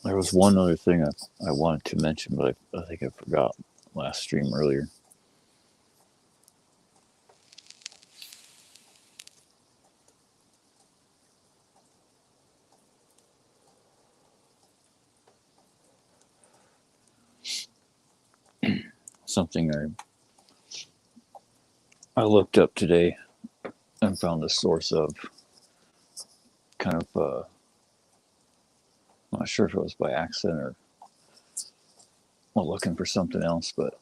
There was one other thing I wanted to mention, but I think I forgot last stream earlier. Something I looked up today and found the source of, kind of, I'm not sure if it was by accident or well, looking for something else, but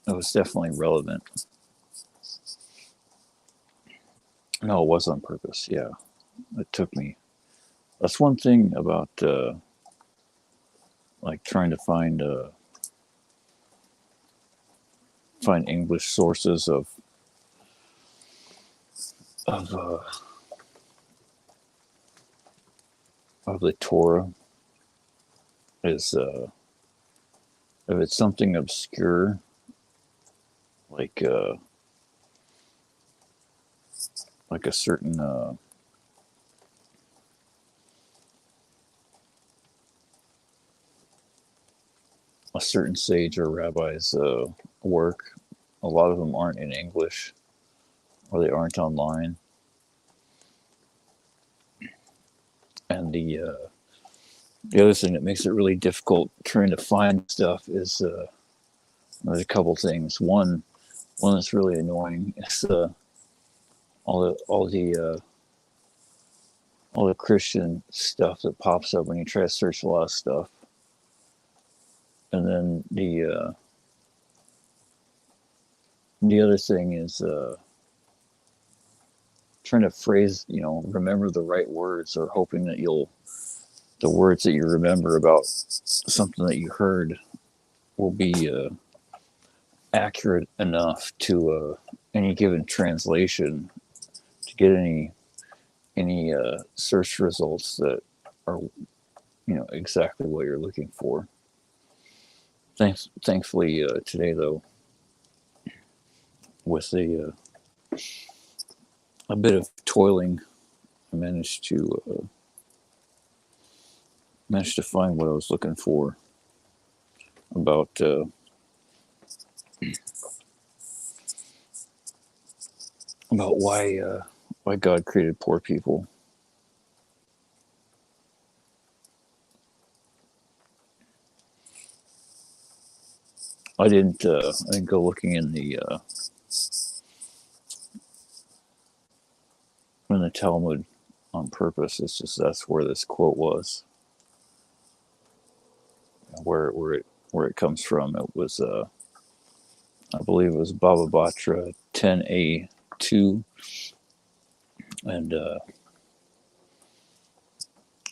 it was definitely relevant. No, it was on purpose. Yeah, it took me. That's one thing about like trying to find English sources of uh, of the Torah is if it's something obscure, like like a certain sage or rabbi's work. A lot of them aren't in English, or they aren't online. And the other thing that makes it really difficult trying to find stuff is there's a couple things. One that's really annoying is all the Christian stuff that pops up when you try to search a lot of stuff. And then the other thing is trying to remember the right words, or hoping that the words that you remember about something that you heard will be accurate enough to any given translation to get any search results that are exactly what you're looking for. Thankfully, today though, with a bit of toiling, I managed to find what I was looking for about why God created poor people. I didn't go looking in the Talmud on purpose. It's just that's where this quote was, where it comes from. It was I believe it was Baba Batra 10a2, and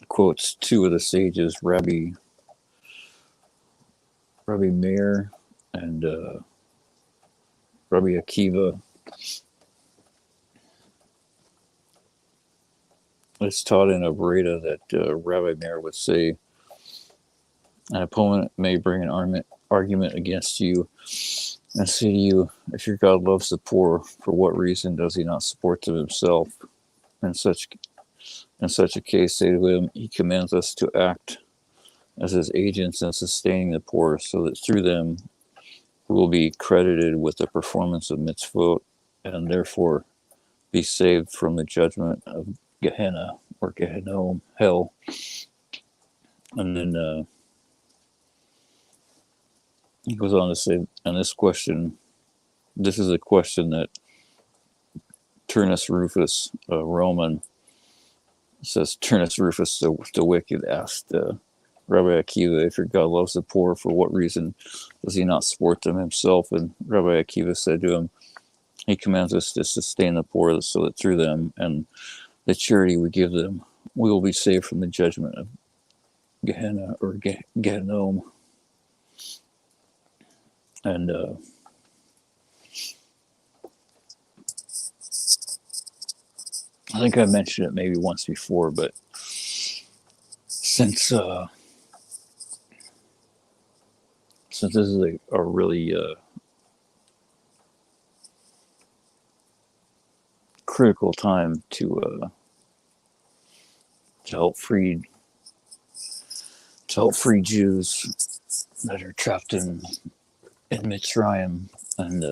quotes two of the sages, Rabbi Meir and Rabbi Akiva. It's taught in a Bereda that Rabbi Meir would say, an opponent may bring an argument against you and say to you, if your God loves the poor, for what reason does he not support them himself? In such a case, say to him, he commands us to act as his agents in sustaining the poor, so that through them we will be credited with the performance of mitzvot, and therefore be saved from the judgment of Gehenna, or Gehenom, hell. And then he goes on to say, and this is a question that Turnus Rufus, Roman, says, Turnus Rufus the wicked asked Rabbi Akiva, if your God loves the poor, for what reason does he not support them himself? And Rabbi Akiva said to him, he commands us to sustain the poor, so that through them and the charity we give them, we will be saved from the judgment of Gehenna, or Gehenom. And I think I mentioned it maybe once before, but since this is a really critical time to help to help free Jews that are trapped in Mitzrayim, and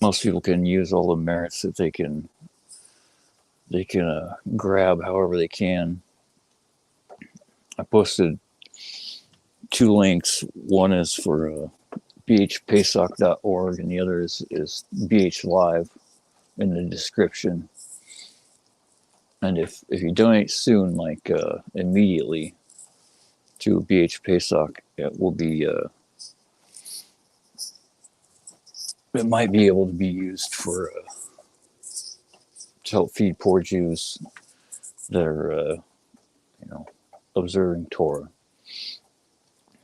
most people can use all the merits that they can grab however they can. I posted 2 links. One is for bhpasok.org, and the other is BH Live in the description. And if you donate soon, like immediately to BH Pasok, it will be it might be able to be used for to help feed poor Jews that are observing Torah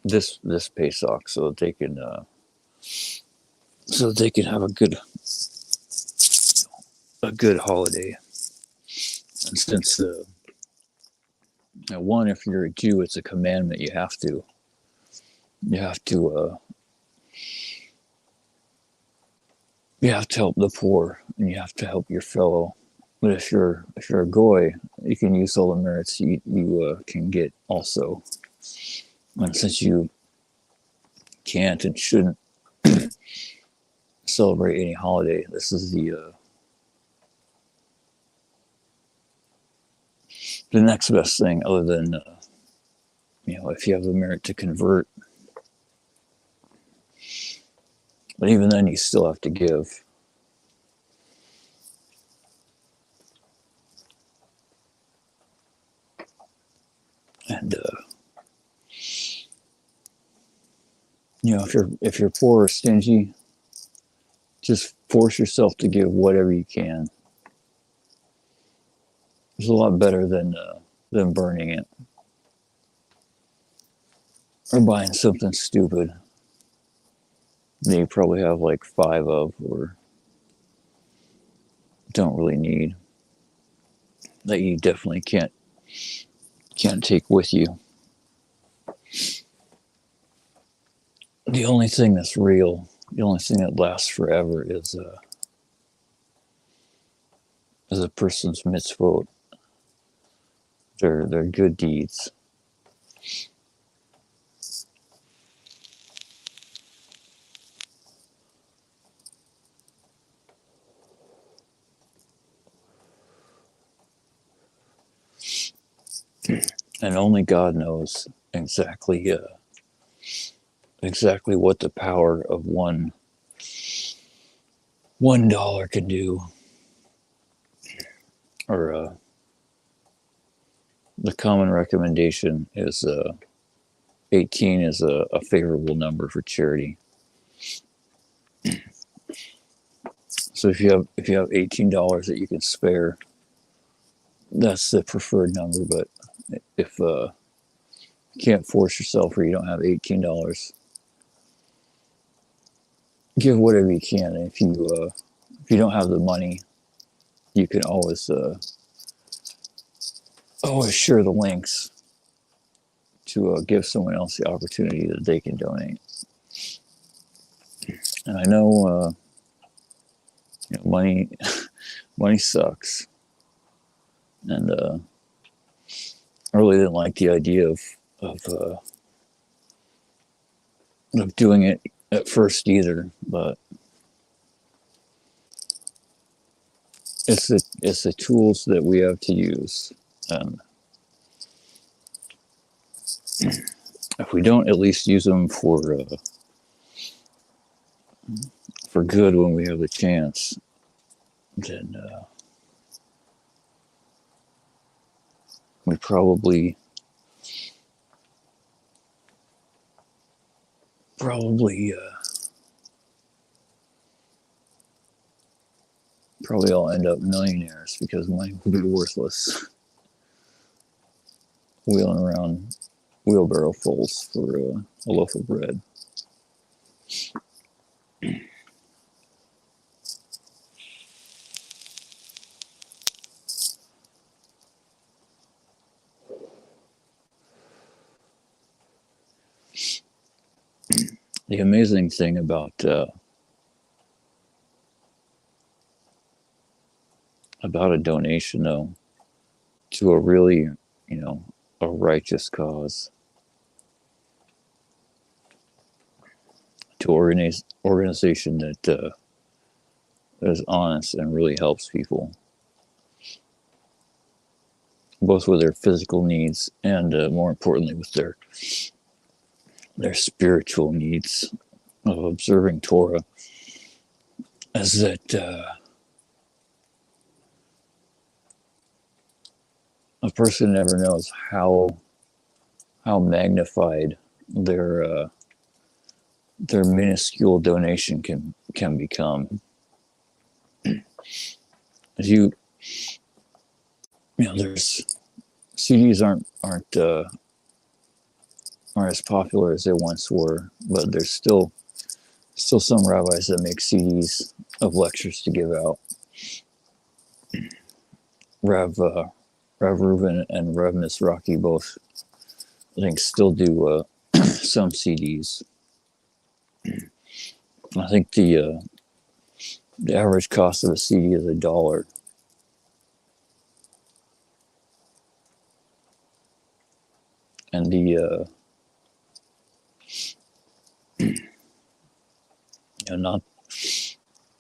this Pesach, so that they can have a good holiday. And since one, if you're a Jew, it's a commandment. You have to help the poor, and you have to help your fellow. But if you're a goy, you can use all the merits you can get also. And since you can't and shouldn't celebrate any holiday, this is the next best thing, other than if you have the merit to convert. But even then, you still have to give. And if you're poor or stingy, just force yourself to give whatever you can. It's a lot better than burning it or buying something stupid that you probably have like 5 of or don't really need, that you definitely can't take with you. The only thing that's real, the only thing that lasts forever is a person's mitzvot, their good deeds. And only God knows exactly what the power of $1 can do. Or the common recommendation is 18 is a favorable number for charity. So if you have $18 that you can spare, that's the preferred number. But if you can't force yourself, or you don't have $18, give whatever you can. And if you don't have the money, you can always share the links to give someone else the opportunity that they can donate. And I know money sucks, and I really didn't like the idea of doing it at first either, but it's the tools that we have to use, and if we don't at least use them for good when we have the chance, then we probably all end up millionaires, because money will be worthless wheeling around wheelbarrow fulls for a loaf of bread. The amazing thing about a donation, though, to a really, a righteous cause, to organization that is honest and really helps people, both with their physical needs and more importantly with their spiritual needs of observing Torah, as that a person never knows how magnified their minuscule donation can become. As you know, there's CDs aren't as popular as they once were, but there's still some rabbis that make CDs of lectures to give out. Rav Reuven and Rav Mizrachi both, I think, still do some CDs. I think the average cost of a CD is $1. And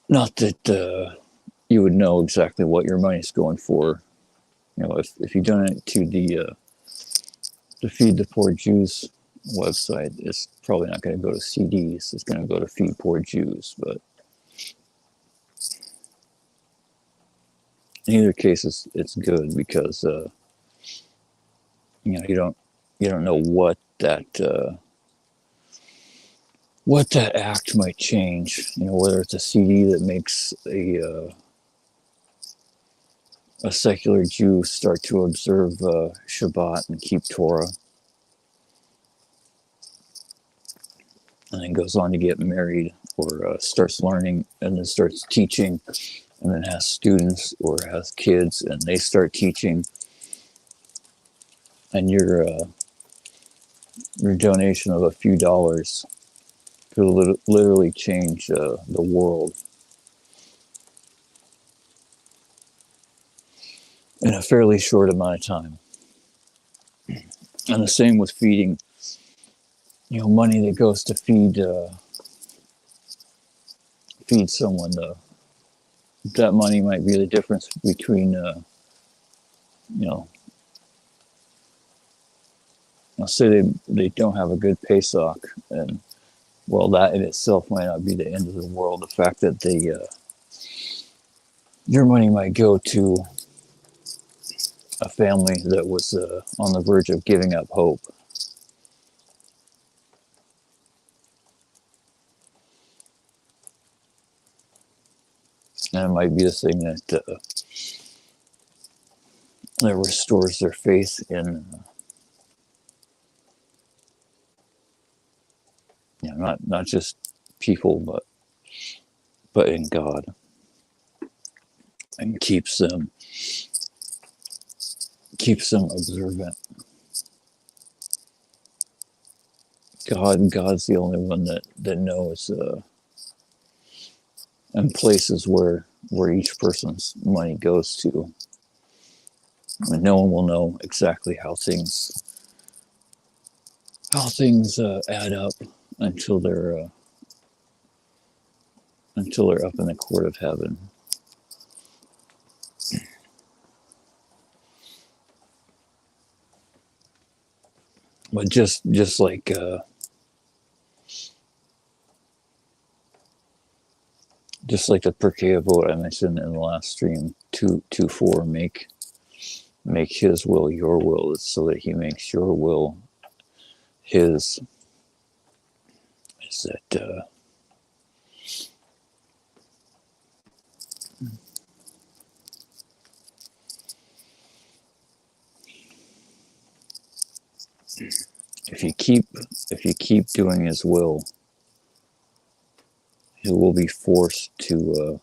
not that you would know exactly what your money's going for. If you donate to the Feed the Poor Jews website, it's probably not going to go to CDs. It's going to go to Feed Poor Jews. But in either case, it's good because you don't know what that act might change. Whether it's a CD that makes a secular Jew start to observe Shabbat and keep Torah, and then goes on to get married, or starts learning and then starts teaching, and then has students or has kids and they start teaching, and your donation of a few dollars could literally change the world in a fairly short amount of time. And the same with feeding. Money that goes to feed someone, that money might be the difference between let's say they don't have a good Pesach, and well, that in itself might not be the end of the world. The fact that your money might go to a family that was on the verge of giving up hope. And it might be the thing that restores their faith in, not just people, but in God, and keeps them observant. God's the only one that knows, and places where each person's money goes to. And no one will know exactly how things add up until they're up in the court of heaven. But just like the Pirkei Avot I mentioned in the last stream, 2:4, make his will your will, so that he makes your will his. Is that if you keep doing his will, he will be forced to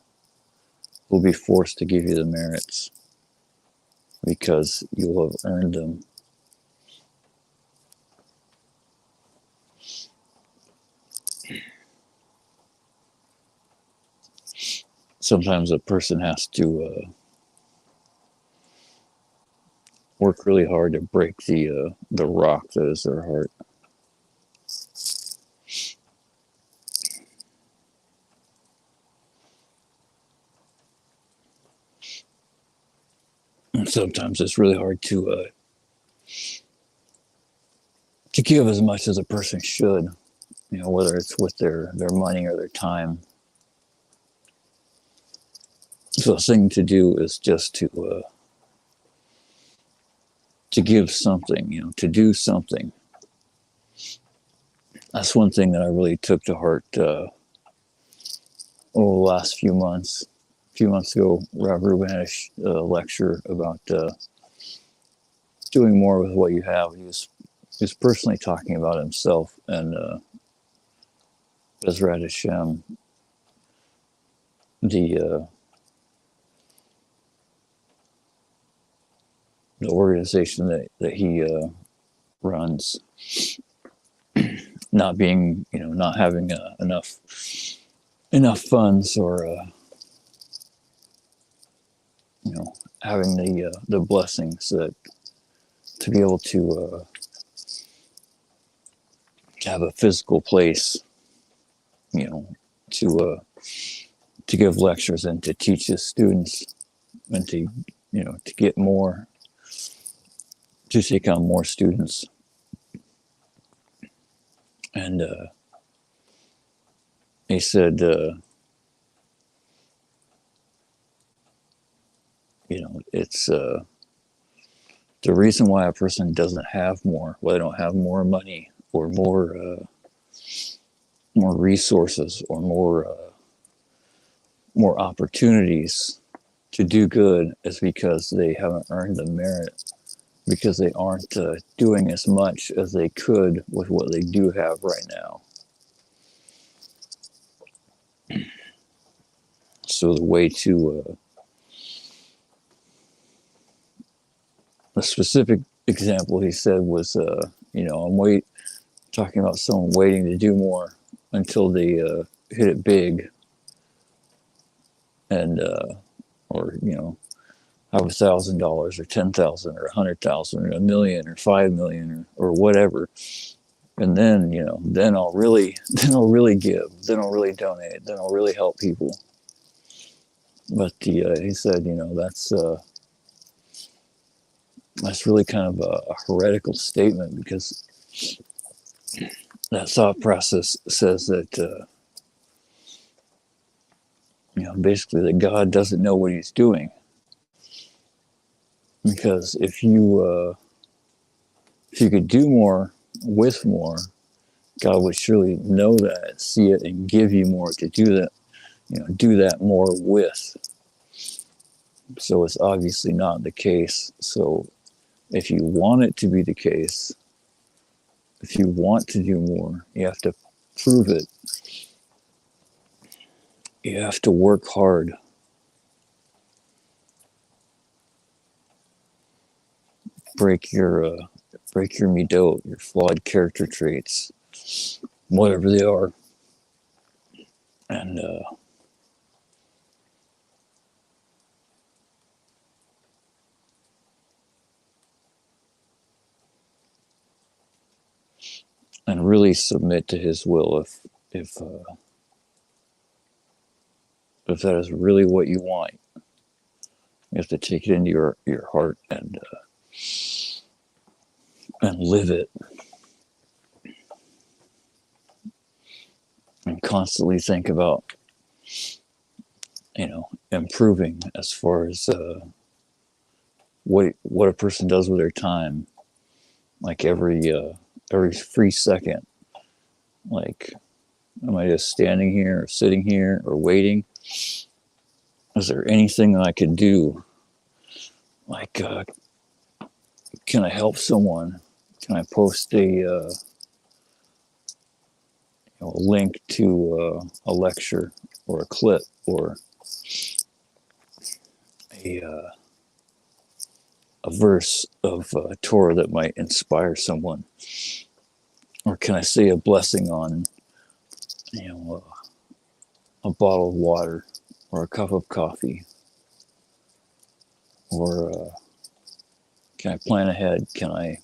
give you the merits, because you will have earned them. Sometimes a person has to work really hard to break the rock that is their heart. And sometimes it's really hard to give as much as a person should, whether it's with their money or their time. So the thing to do is just to give something, to do something. That's one thing that I really took to heart over the last few months. A few months ago, Rob Rubin had a lecture about doing more with what you have. He was personally talking about himself and Bezrat Hashem, the organization that he runs, not being, not having enough funds or having the blessings that to be able to have a physical place, to give lectures and to teach his students and to to get more, to take on more students. And he said, it's the reason why a person doesn't have more, why they don't have more money or more resources or more opportunities to do good, is because they haven't earned the merit, because they aren't doing as much as they could with what they do have right now. So the way to a specific example he said was, I'm talking about someone waiting to do more until they hit it big, and or have $1,000 or 10,000 or 100,000 or 1,000,000 or 5,000,000 or whatever, and then then I'll really give, then I'll really donate, then I'll really help people. But he said, that's really kind of a heretical statement, because that thought process says that basically that God doesn't know what he's doing. Because if you could do more with more, God would surely know that, see it, and give you more to do that, do that more with. So it's obviously not the case. So if you want it to be the case, if you want to do more, you have to prove it. You have to work hard. Break your midot, your flawed character traits, whatever they are, and really submit to his will. If that is really what you want, you have to take it into your heart and live it, and constantly think about improving as far as what a person does with their time. Like every free second, like, am I just standing here or sitting here or waiting? Is there anything that I could do? Like, can I help someone? Can I post a link to a lecture or a clip or a verse of Torah that might inspire someone? Or can I say a blessing on a bottle of water or a cup of coffee or Can I plan ahead? Can I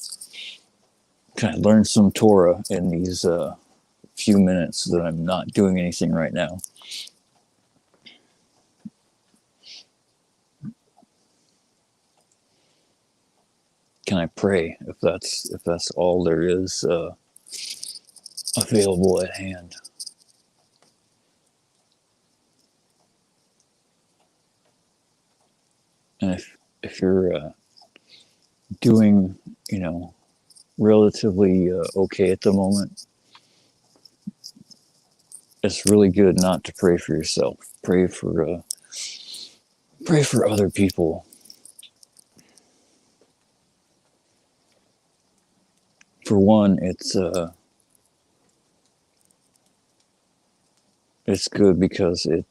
learn some Torah in these few minutes that I'm not doing anything right now? Can I pray if that's all there is available at hand? And if you're doing, relatively okay at the moment, it's really good not to pray for yourself. Pray for other people. For one, it's good because it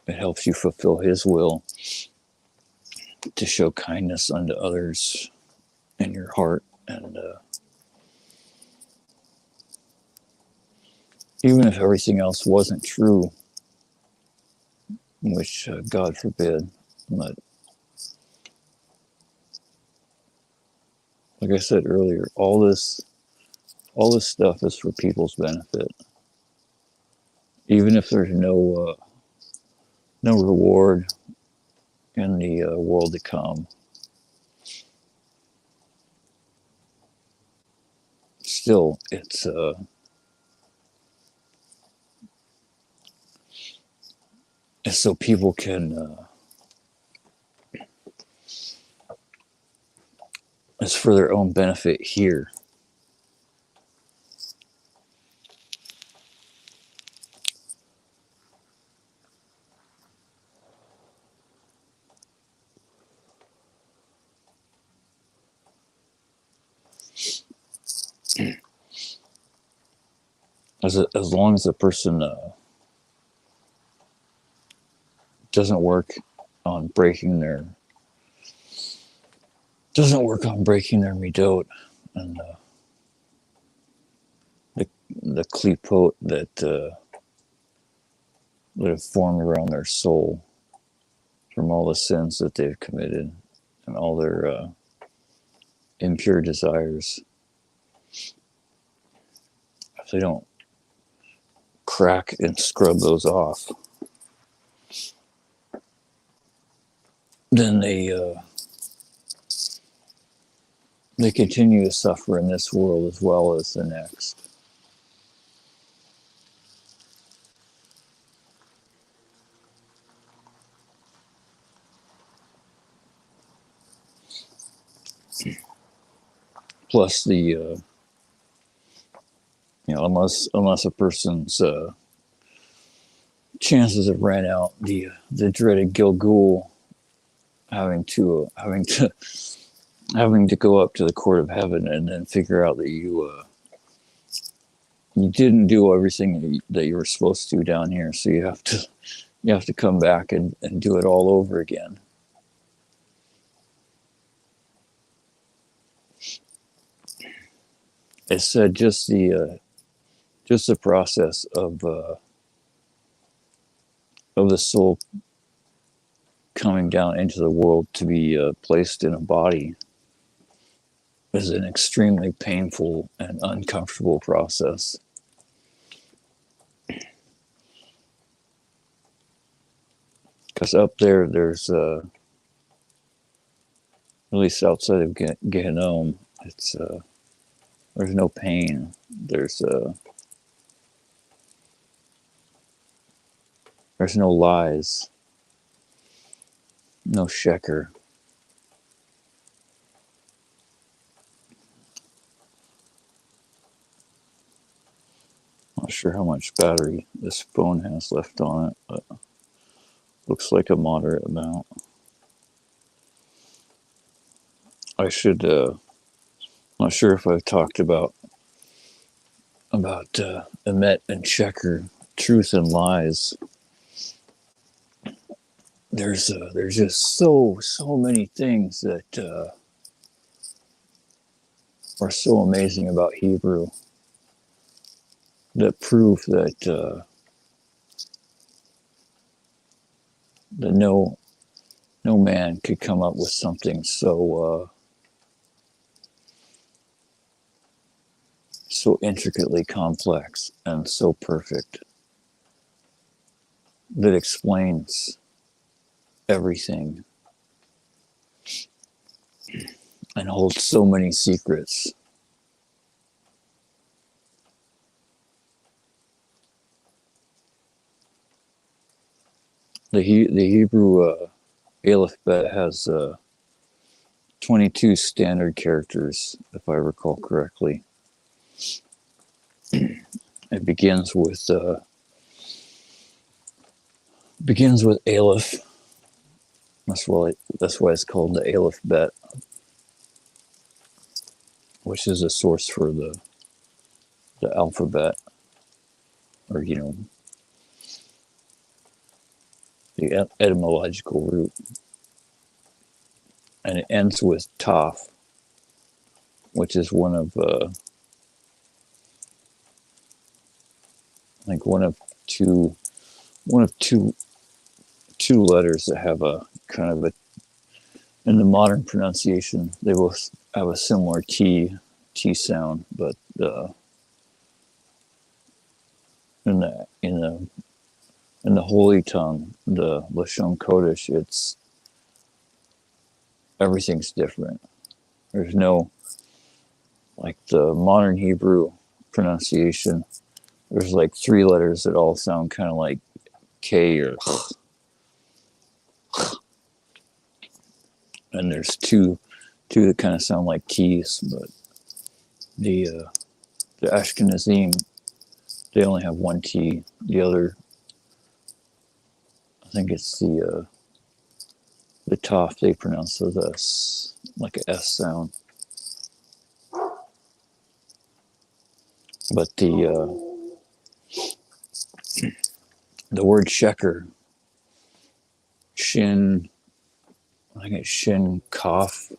helps you fulfill His will to show kindness unto others in your heart, and even if everything else wasn't true, which God forbid, but like I said earlier, all this stuff is for people's benefit, even if there's no reward in the world to come. Still, it's so people can. It's for their own benefit here. As long as a person doesn't work on breaking their midot and the klipot that have formed around their soul from all the sins that they've committed and all their impure desires. If they don't crack and scrub those off, then they continue to suffer in this world as well as the next. Plus the unless a person's chances have ran out, the dreaded Gilgul having to go up to the court of heaven and then figure out that you didn't do everything that you were supposed to do down here, so you have to come back and do it all over again. It said just the process of the soul coming down into the world to be placed in a body is an extremely painful and uncomfortable process. Because up there's at least outside of Gehinnom, it's there's no pain. There's no lies, no sheker. Not sure how much battery this phone has left on it, but looks like a moderate amount. I should not sure if I've talked about Emet and Sheker, truth and lies. There's just so many things that are so amazing about Hebrew that prove that no no man could come up with something so intricately complex and so perfect that explains everything and holds so many secrets. The Hebrew Aleph Bet has 22 standard characters, if I recall correctly. It begins with Aleph. That's why it's called the Aleph Bet, which is a source for the alphabet, or the etymological root. And it ends with Taf, which is one of I think one of two letters that have a kind of a, in the modern pronunciation, they both have a similar T sound, but in the holy tongue, the Lashon Kodesh, it's everything's different. There's no, like the modern Hebrew pronunciation, there's like 3 letters that all sound kind of like K or and there's two that kind of sound like T's, but the Ashkenazim, they only have 1 T. The other, I think it's the Taf, they pronounce it as like a S sound. But the word sheker, shin, I think it's shin kaf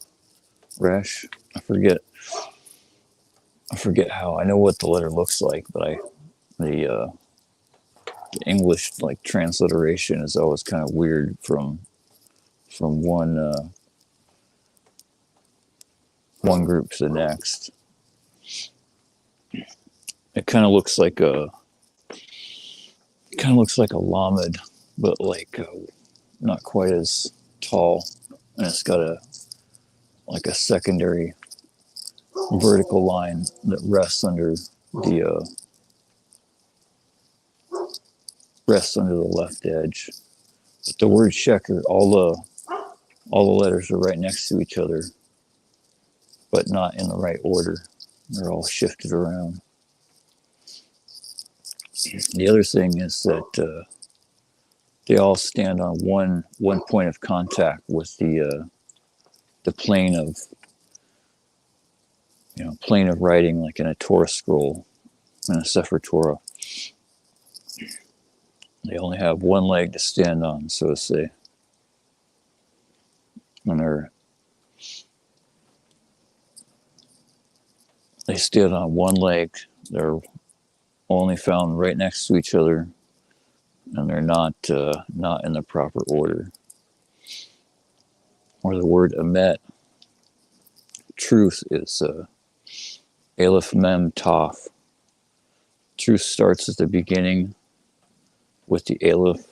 resh. I forget how. I know what the letter looks like, but the English like transliteration is always kind of weird from one group to the next. It kind of looks like a lamed, but like not quite as tall, and it's got a secondary vertical line that rests under the left edge. But the word sheker, all the letters are right next to each other, but not in the right order. They're all shifted around. The other thing is that they all stand on one point of contact with the plane of writing, like in a Torah scroll, in a Sefer Torah. They only have one leg to stand on, so to say. And they stand on one leg. They're only found right next to each other, and they're not in the proper order. Or the word emet, truth, is Aleph Mem Taf. Truth starts at the beginning with the Aleph.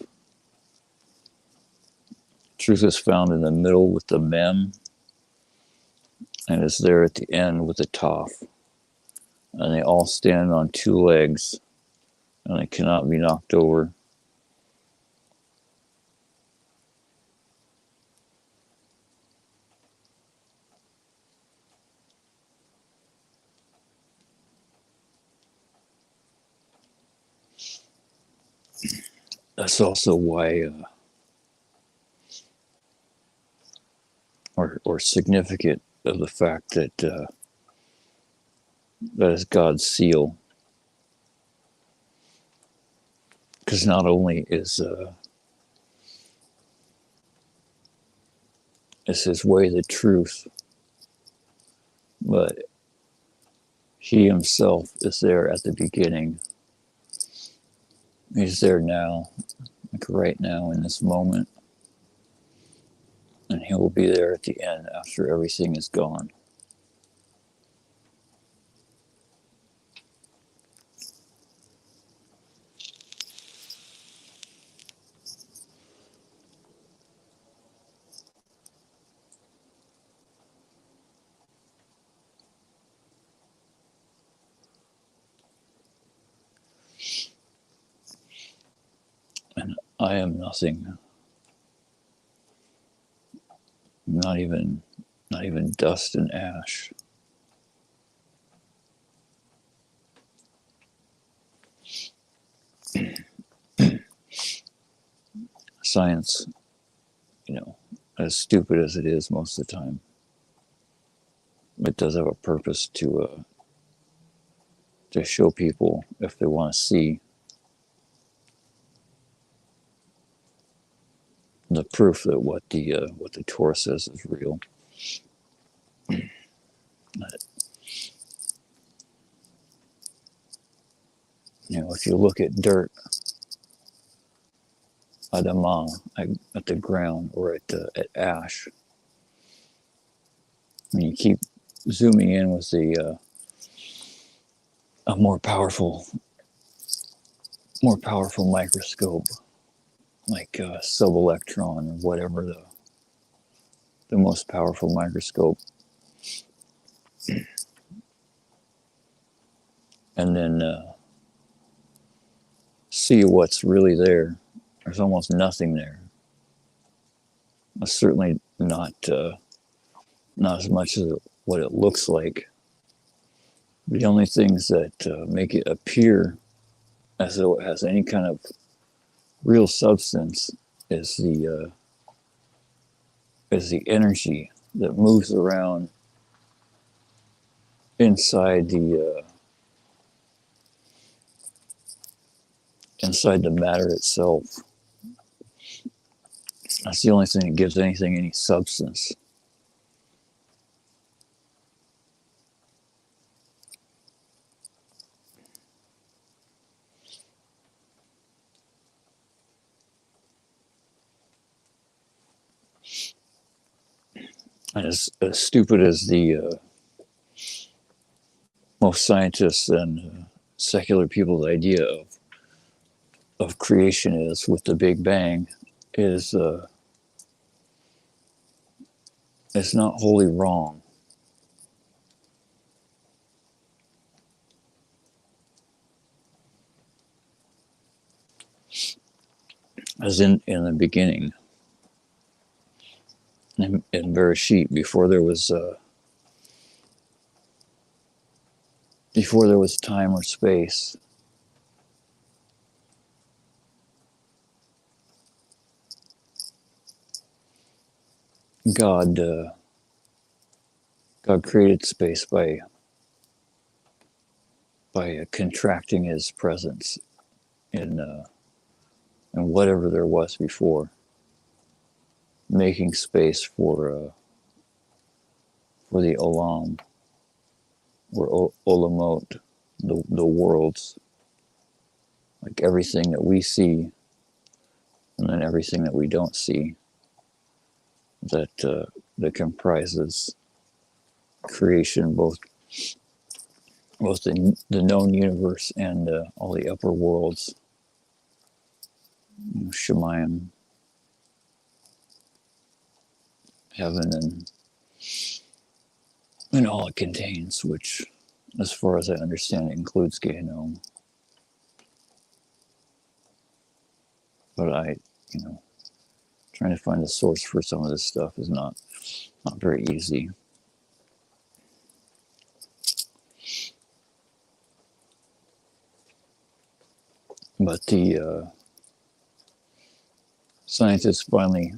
Truth is found in the middle with the Mem, and is there at the end with the Taf. And they all stand on 2 legs, and they cannot be knocked over. That's also why, or significant of the fact that that is God's seal. Because not only is His way the truth, but He Himself is there at the beginning. He's there now, like right now in this moment. and he will be there at the end after everything is gone. And I am nothing, not even dust and ash. Science, as stupid as it is most of the time, it does have a purpose to show people if they want to see the proof that what the Torah says is real. If you look at dirt, adamah, at the ground, or at ash, and you keep zooming in with a more powerful microscope, like sub-electron or whatever the most powerful microscope, and then see what's really there. There's almost nothing there. Certainly not as much as what it looks like. The only things that make it appear as though it has any kind of real substance is the energy that moves around inside the matter itself. That's the only thing that gives anything any substance. And as stupid as the most scientists and secular people's idea of creation is with the Big Bang, is it's not wholly wrong. As in the beginning, in Bereshit, before there was time or space, God created space by contracting His presence in whatever there was before, making space for the olam, or olamot, the worlds, like everything that we see, and then everything that we don't see, that comprises creation, both the known universe and all the upper worlds, Shemayim, heaven, and all it contains, which, as far as I understand, it includes Gehinnom. But trying to find a source for some of this stuff is not very easy. But the scientists finally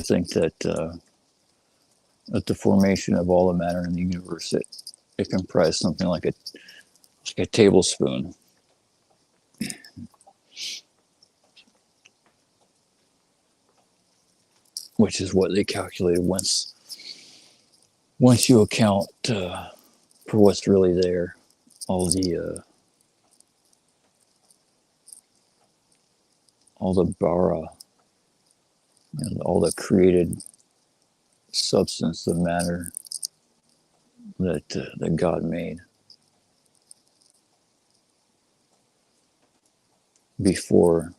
think that the formation of all the matter in the universe, it comprised something like a tablespoon. Which is what they calculated once you account for what's really there, all the bara, and all the created substance, the matter that God made before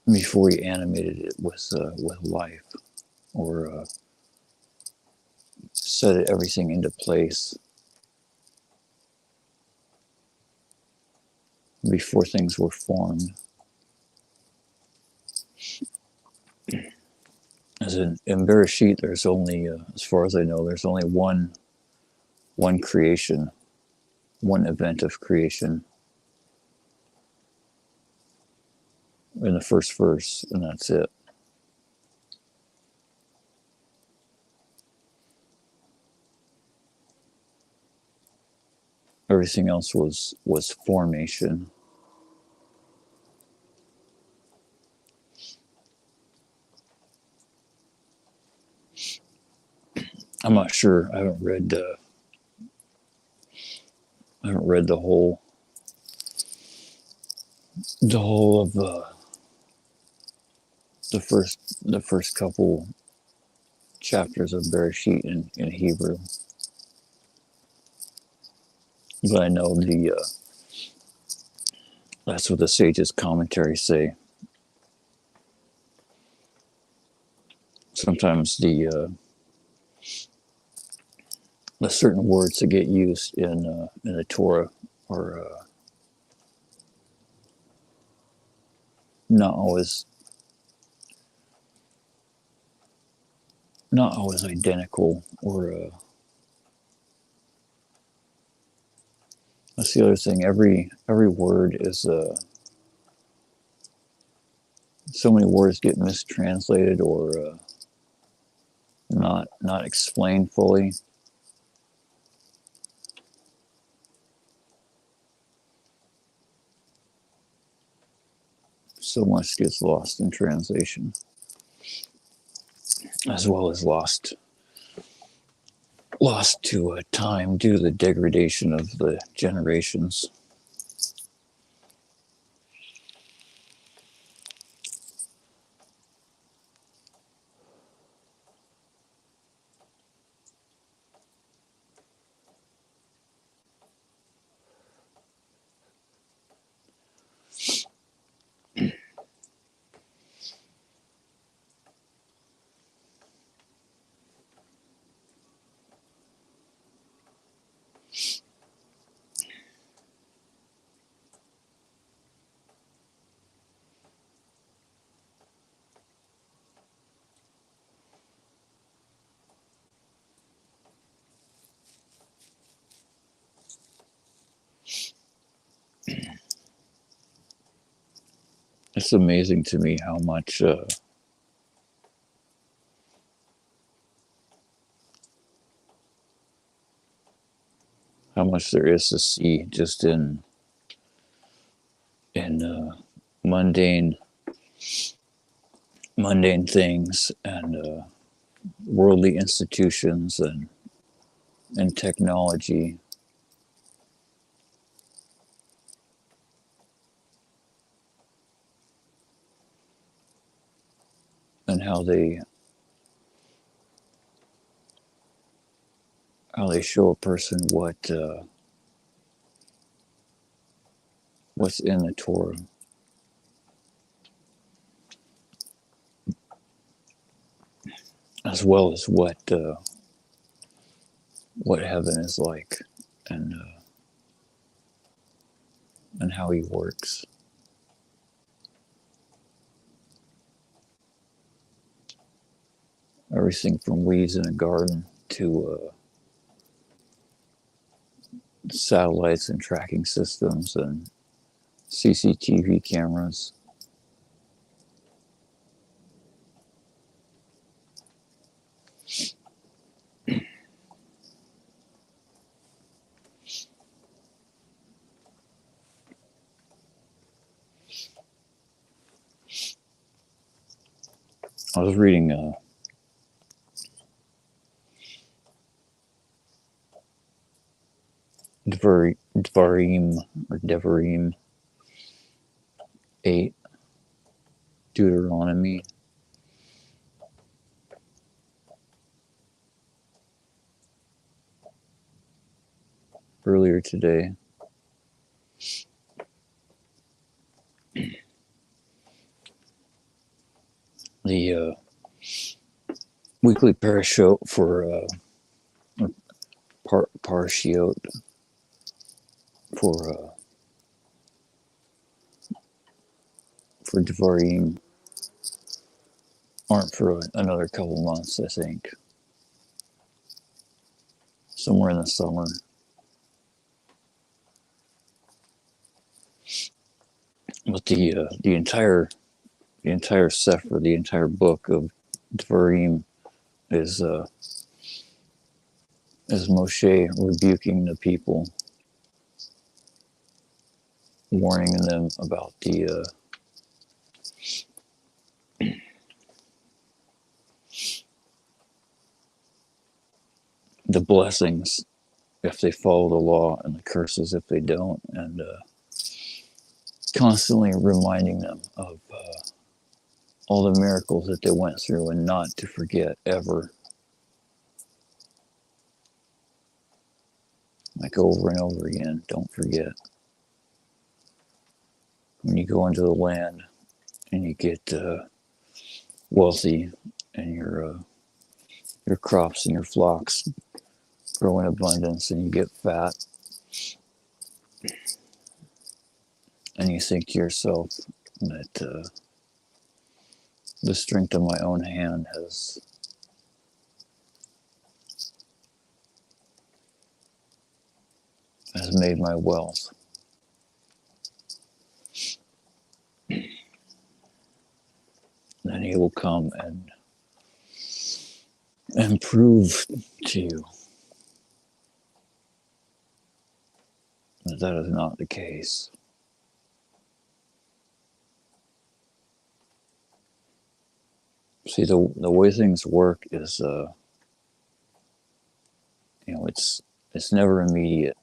he animated it with life, or set everything into place before things were formed. As in Bereshit, there's only, as far as I know, there's only one creation, one event of creation in the first verse, and that's it. Everything else was formation. I'm not sure. I haven't read the whole of the first couple chapters of Bereshit in Hebrew, but I know that's what the sages' commentaries say. Sometimes the certain words that get used in the Torah are not always identical, or that's the other thing. Every word is so many words get mistranslated, or not explained fully. So much gets lost in translation, as well as lost to time due to the degradation of the generations. It's amazing to me how much there is to see just in mundane things, and worldly institutions, and technology, and how they show a person what's in the Torah, as well as what heaven is like, and how he works. Everything from weeds in a garden to satellites and tracking systems and CCTV cameras. I was reading Devarim, or Devarim, 8, Deuteronomy. Earlier today, the weekly parashot for parshiot for Devarim aren't for another couple months, I think. Somewhere in the summer. But the entire sefer, the entire book of Devarim is Moshe rebuking the people, warning them about the blessings if they follow the law and the curses if they don't, and constantly reminding them of all the miracles that they went through and not to forget ever, like over and over again. Don't forget. When you go into the land and you get wealthy and your crops and your flocks grow in abundance and you get fat, and you think to yourself that the strength of my own hand has made my wealth. Then he will come and prove to you that that is not the case. See, the way things work is, it's never immediate.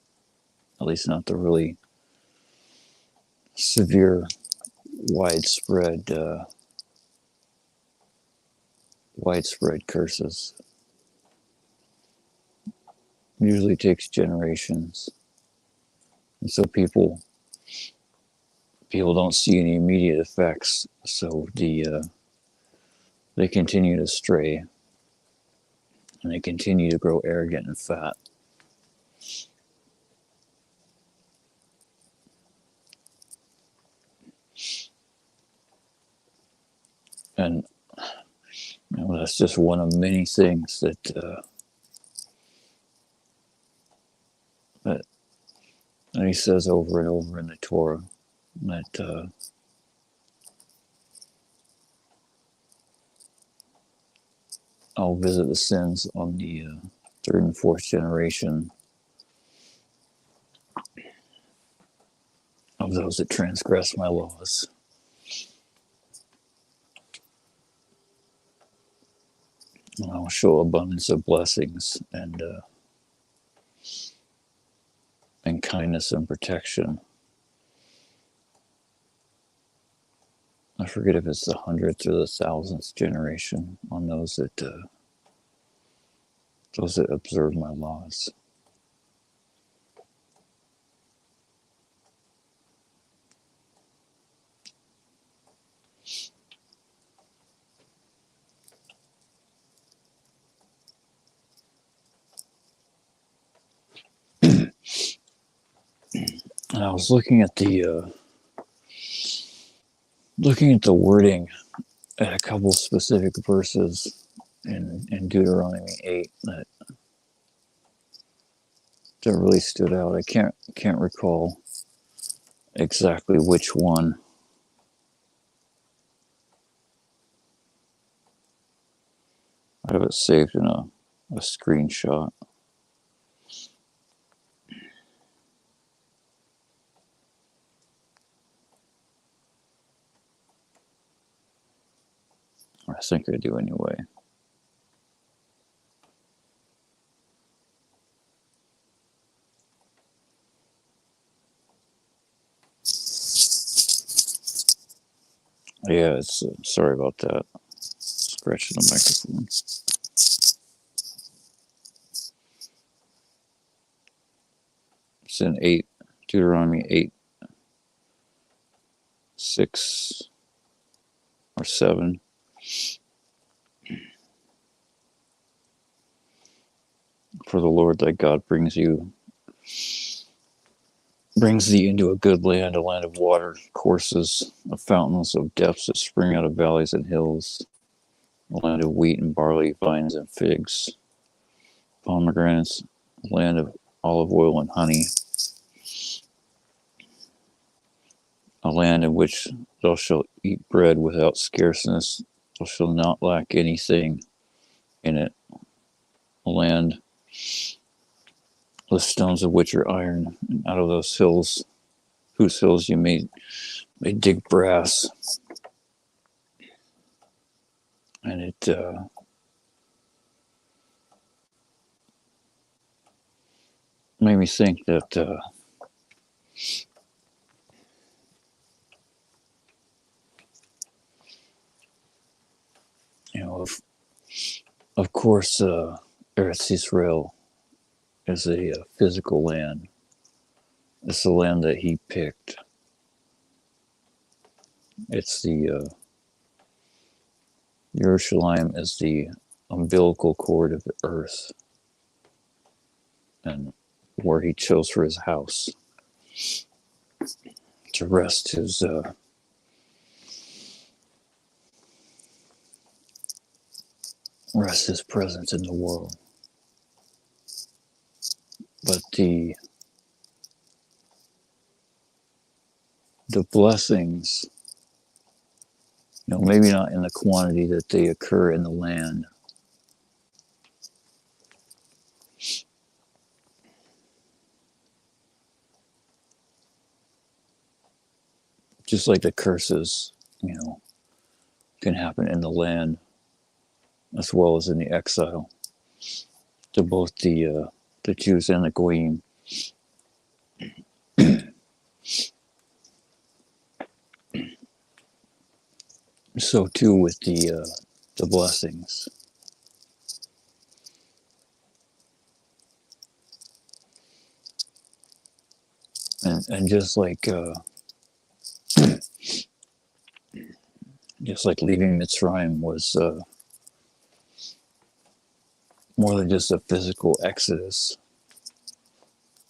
At least not the really severe, widespread curses. Usually takes generations, and so people don't see any immediate effects. So they continue to stray, and they continue to grow arrogant and fat. And that's just one of many things that he says over and over in the Torah, that I'll visit the sins on the third and fourth generation of those that transgress my laws. And I'll show abundance of blessings and kindness and protection. I forget if it's the 100th or the 1,000th generation on those that observe my laws. And I was looking at the wording at a couple specific verses in Deuteronomy 8 that really stood out. I can't recall exactly which one. I have it saved in a screenshot. I think I do anyway. Yeah, it's sorry about that. Scratching the microphone. It's in 8, Deuteronomy 8, 6 or 7. For the Lord thy God brings thee into a good land, a land of water courses, of fountains of depths that spring out of valleys and hills, a land of wheat and barley, vines and figs, pomegranates, a land of olive oil and honey, a land in which thou shalt eat bread without scarceness, thou shalt not lack anything in it, a land the stones of which are iron, and out of those hills, whose hills you may dig brass. And it made me think that of course, Eretz Israel is a physical land. It's the land that he picked. It's the Jerusalem is the umbilical cord of the earth, and where he chose for his house to rest his presence in the world. But the blessings, maybe not in the quantity that they occur in the land. Just like the curses, can happen in the land as well as in the exile to both the Jews and the Goyim. So too with the blessings. And just like leaving Mitzrayim was more than just a physical exodus.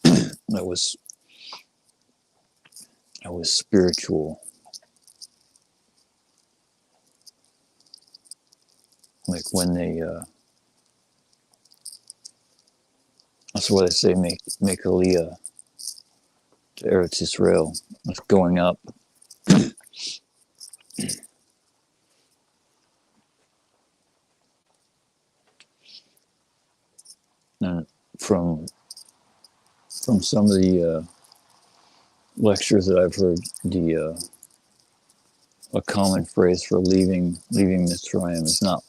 That was spiritual. Like when they that's why they say make Aliyah to Eretz Israel. It's going up. And from some of the lectures that I've heard, a common phrase for leaving Mitzrayim is not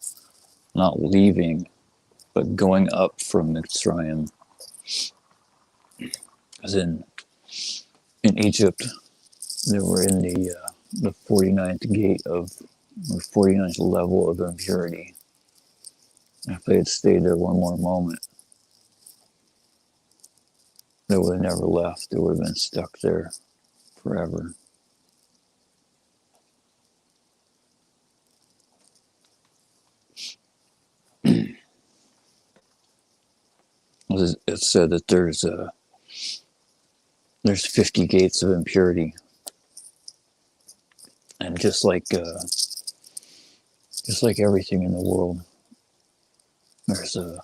leaving, but going up from Mitzrayim. As in Egypt, they were in the 49th gate of, or 49th level of impurity. If they had stayed there one more moment, they would have never left. They would have been stuck there forever. It's said that there's 50 gates of impurity, and just like everything in the world, there's a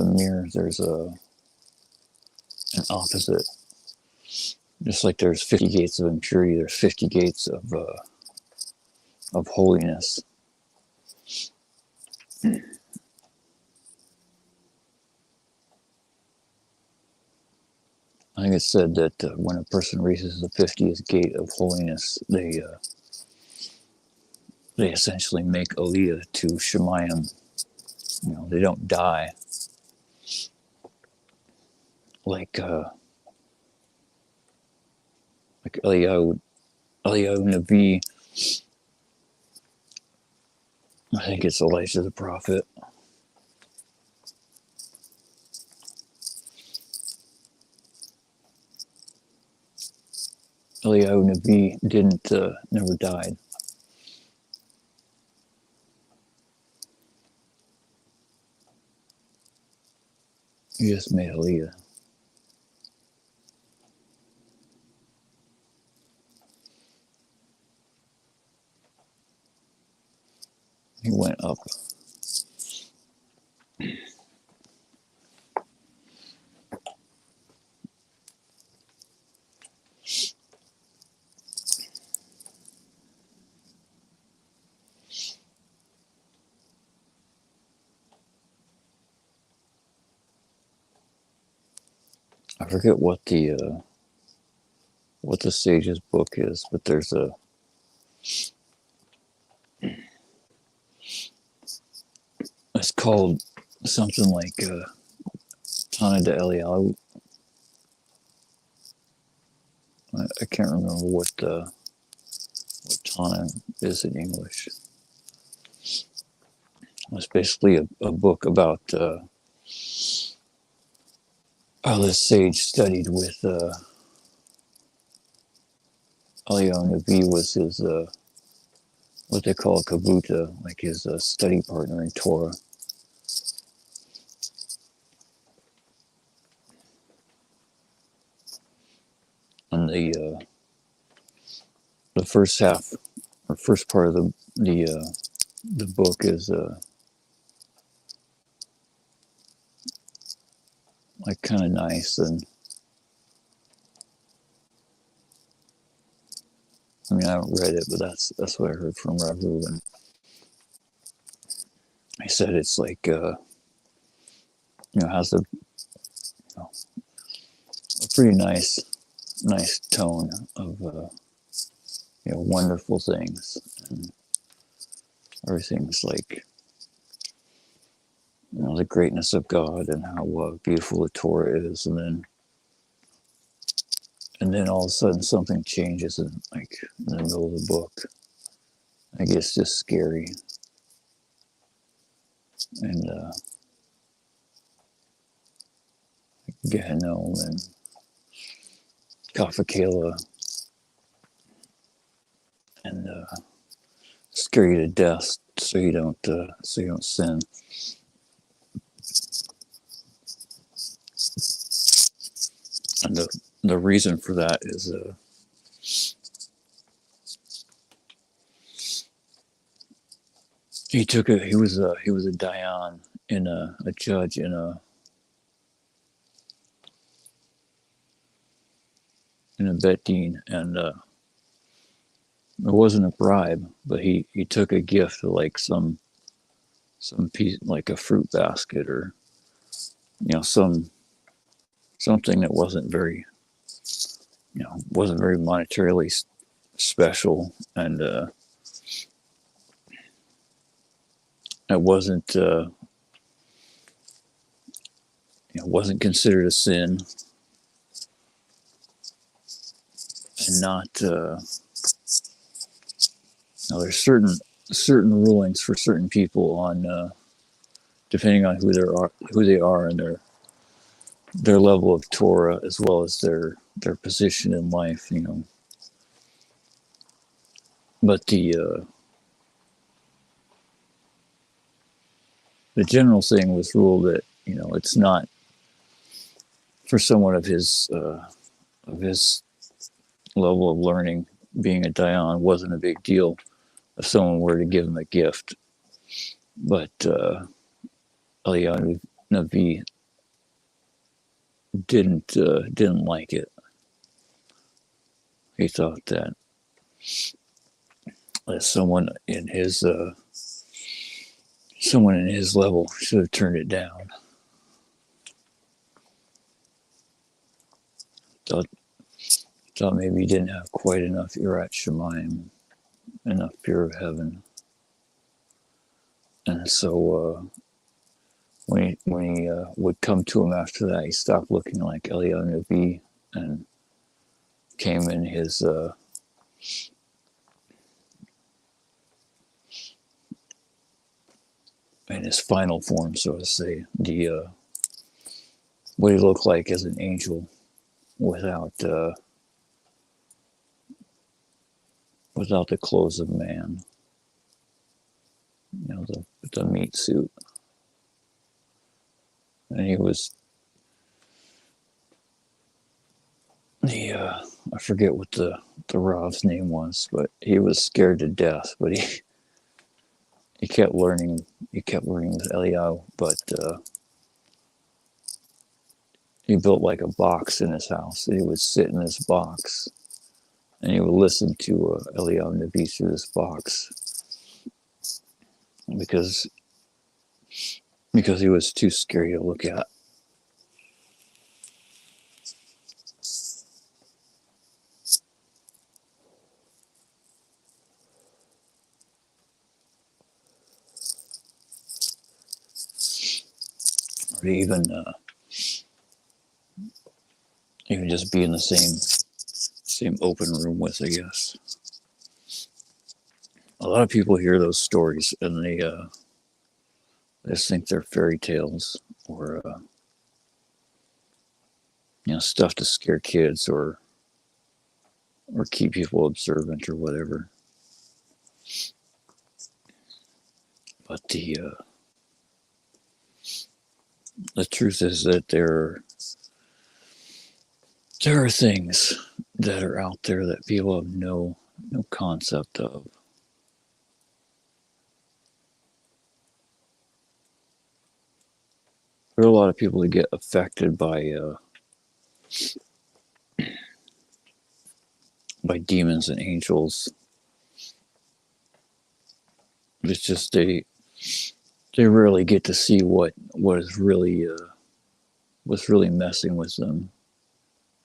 mirror, there's an opposite. Just like there's 50 gates of impurity, there's 50 gates of holiness. I think it's said that when a person reaches the 50th gate of holiness, they essentially make Aliyah to Shemayim. They don't die like Eliyahu Eliyahu Nabi, I think it's Elijah the prophet. Eliyahu Nabi never died. He just made Aliyah. He went up. I forget what the sage's book is, but there's a it's called something like Tana de Eliyahu. I can't remember what Tana is in English. It's basically a book about how this sage studied with Eliyahu Nabi was his what they call a kabuta, like his study partner in Torah. And the first half or first part of the book is like kind of nice, and I mean I haven't read it, but that's what I heard from Rav Reuven. He said it's like has a pretty nice tone of wonderful things, and everything's like the greatness of God and how beautiful the Torah is, and then all of a sudden something changes in the middle of the book. I guess just scary, and Gehinnom and Kafakela, and scare you to death so you don't sin. And the reason for that is he was a dayan in a judge in a bet din, and it wasn't a bribe, but he took a gift of like some piece, like a fruit basket, or something that wasn't very monetarily special, and it wasn't considered a sin, and not there's certain rulings for certain people on depending on who they are and their level of Torah, as well as their position in life, But the general thing was ruled that it's not for someone of his level of learning. Being a dayan wasn't a big deal if someone were to give him a gift, but Eliyahu Navi didn't like it. He thought that someone in his level should have turned it down. Thought maybe he didn't have quite enough Yirat Shamayim, enough fear of heaven, and so when he would come to him after that, he stopped looking like Eliyahu Navi and came in his in his final form, so to say, the what he looked like as an angel without without the clothes of man, you know, the meat suit, and he was the I forget what the Rav's name was, but he was scared to death, but he kept learning. He kept learning with Eliyahu, but he built like a box in his house. He would sit in this box, and he would listen to Eliyahu Navi through this box because he was too scary to look at. Or even just be in the same open room with, I guess. A lot of people hear those stories and they just think they're fairy tales or you know, stuff to scare kids or keep people observant or whatever. But the truth is that there are things that are out there that people have no concept of. There are a lot of people that get affected by demons and angels. It's just they rarely get to see what is really what's really messing with them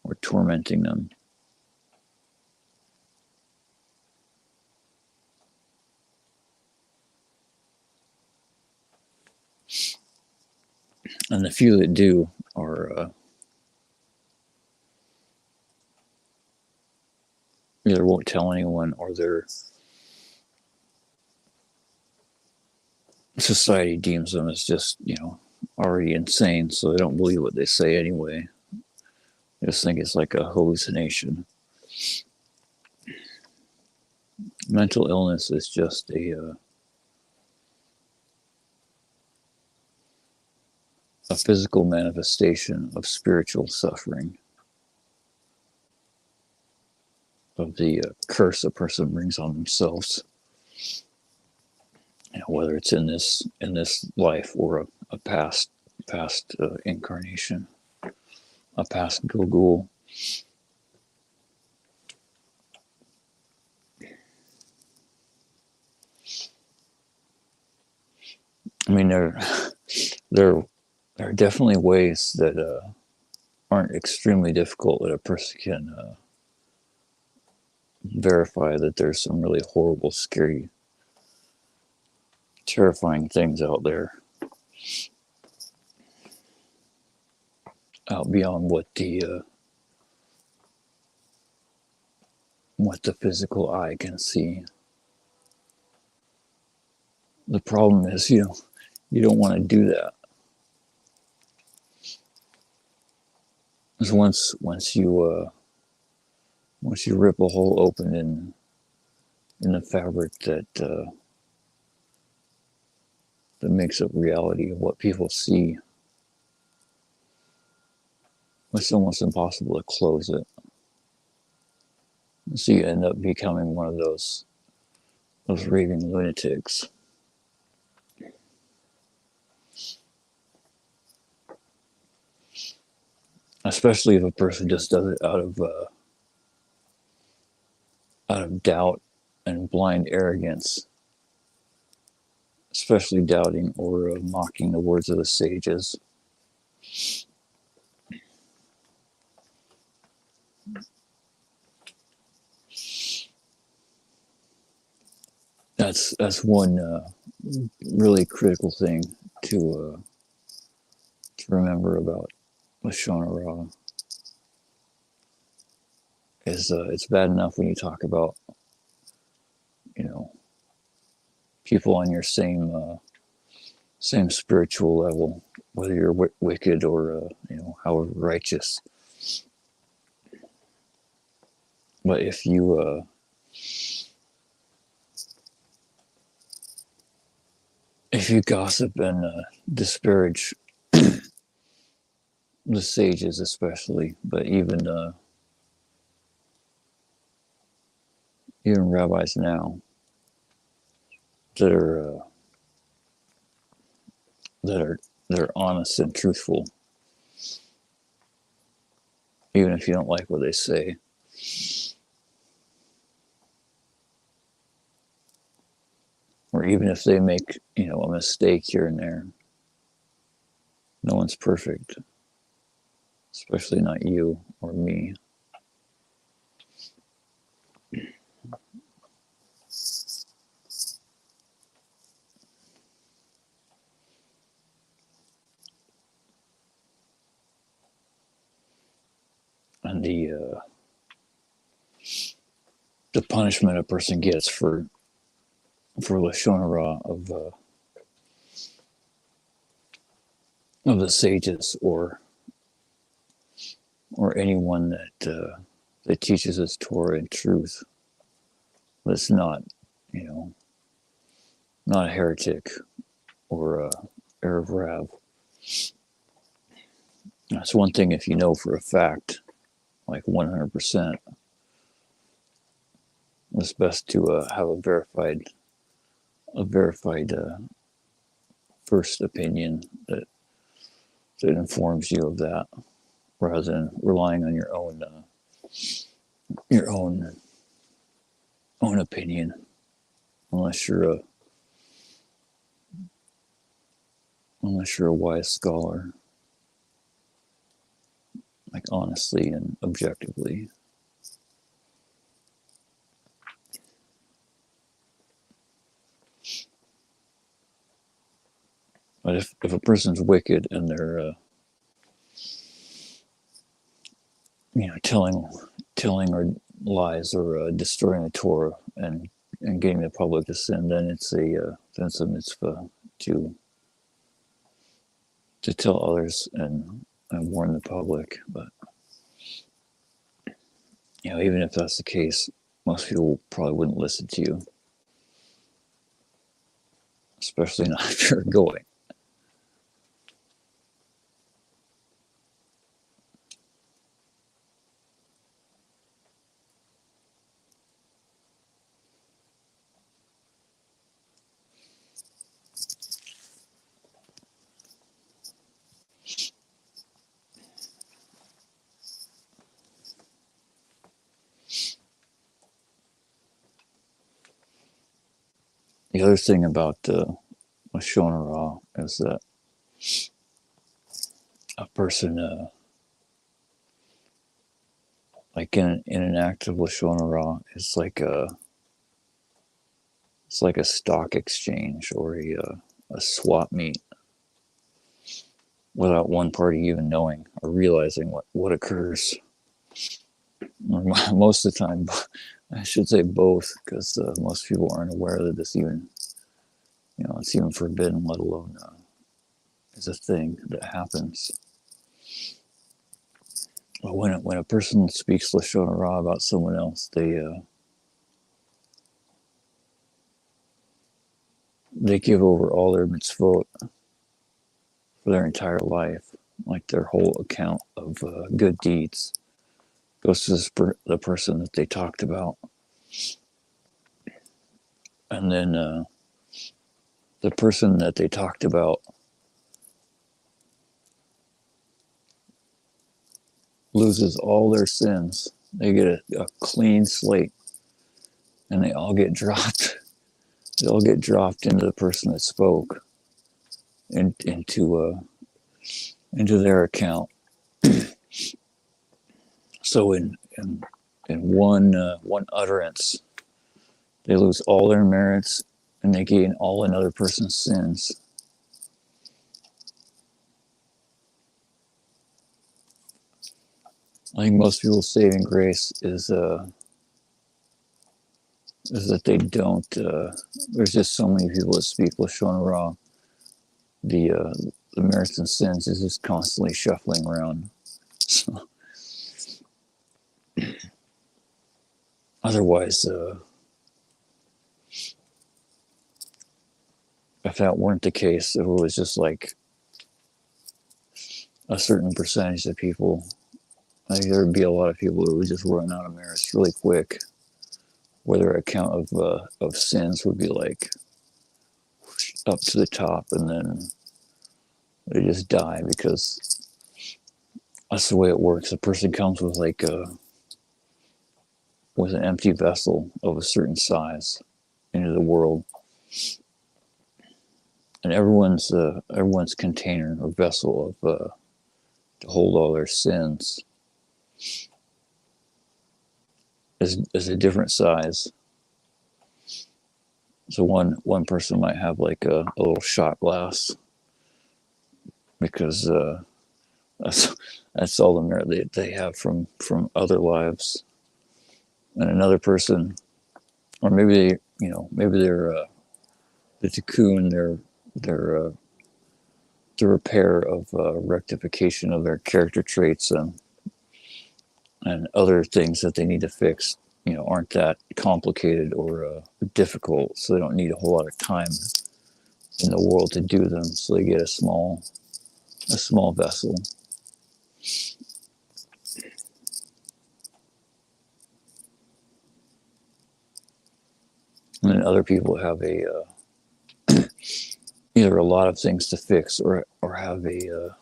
or tormenting them. And the few that do are either won't tell anyone or their society deems them as just, you know, already insane, so they don't believe what they say anyway. They just think it's like a hallucination. Mental illness is just a physical manifestation of spiritual suffering, of the curse a person brings on themselves. You know, whether it's in this life or a past incarnation, a past Gilgul. I mean, there are definitely ways that aren't extremely difficult that a person can verify that there's some really horrible, scary, terrifying things out there, out beyond what the physical eye can see. The problem is, you don't want to do that. Because once you rip a hole open in the fabric that makes up reality of what people see, it's almost impossible to close it. So you end up becoming one of those raving lunatics. Especially if a person just does it out of doubt and blind arrogance, especially doubting or mocking the words of the sages. That's one really critical thing to remember about Lashon Hara. Is it's bad enough when you talk about people on your same spiritual level, whether you're wicked or however righteous. But if you gossip and disparage the sages, especially, but even rabbis now that are that are honest and truthful, even if you don't like what they say. Or even if they make, a mistake here and there. No one's perfect, especially not you or me. And the punishment a person gets for Lashon Hara of the sages or anyone that teaches us Torah and truth, that's not, not a heretic or a Erev Rav. That's one thing if you know for a fact, like 100%. It's best to have a verified first opinion that informs you of that, rather than relying on your own opinion, unless you're a wise scholar, like honestly and objectively. But if a person's wicked and they're telling or lies or destroying the Torah and getting the public to sin, then it's a mitzvah to tell others and warn the public. But even if that's the case, most people probably wouldn't listen to you, especially not if you're going. The other thing about Lashon Hara is that a person, like in an act of Lashon Hara, it's like a stock exchange or a swap meet, without one party even knowing or realizing what occurs. Most of the time, I should say both, because most people aren't aware that this even, it's even forbidden, let alone is a thing that happens. But when a person speaks Lashon Hara about someone else, they give over all their mitzvot for their entire life, like their whole account of good deeds goes to the person that they talked about. And then the person that they talked about loses all their sins. They get a clean slate, and they all get dropped. They all get dropped into the person that spoke, into their account. So in one utterance, they lose all their merits, and they gain all another person's sins. I think most people's saving grace is is that they don't. There's just so many people that speak Lashon Ra. The merits and sins is just constantly shuffling around. So, otherwise, if that weren't the case, if it was just like a certain percentage of people, I think there would be a lot of people who would just run out of merits really quick, where their account of sins would be like up to the top, and then they just die because that's the way it works. A person comes with like with an empty vessel of a certain size into the world, and everyone's container or vessel of to hold all their sins is a different size. So one person might have like a little shot glass because that's all the merit they have from other lives, and another person, or maybe they, maybe they're the tikkun, their the repair of rectification of their character traits and other things that they need to fix, aren't that complicated or difficult, so they don't need a whole lot of time in the world to do them. So they get a small vessel. And then other people have either a lot of things to fix or have a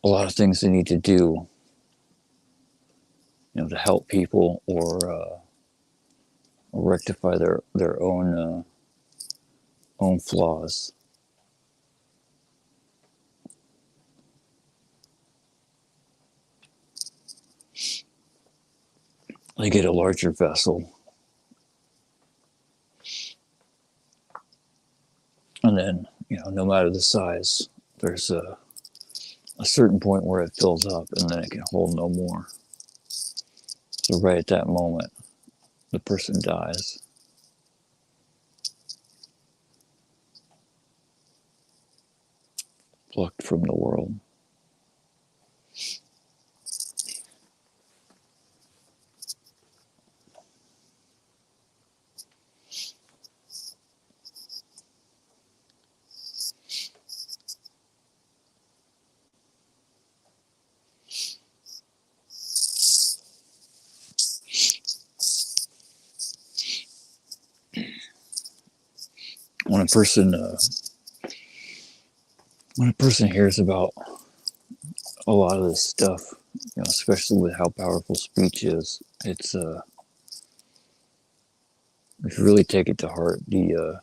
lot of things they need to do, to help people or rectify their own flaws. They get a larger vessel, and then no matter the size, there's a certain point where it fills up, and then it can hold no more. So right at that moment, the person dies. Plucked from the world. When a person hears about a lot of this stuff, especially with how powerful speech is, it's if you really take it to heart, the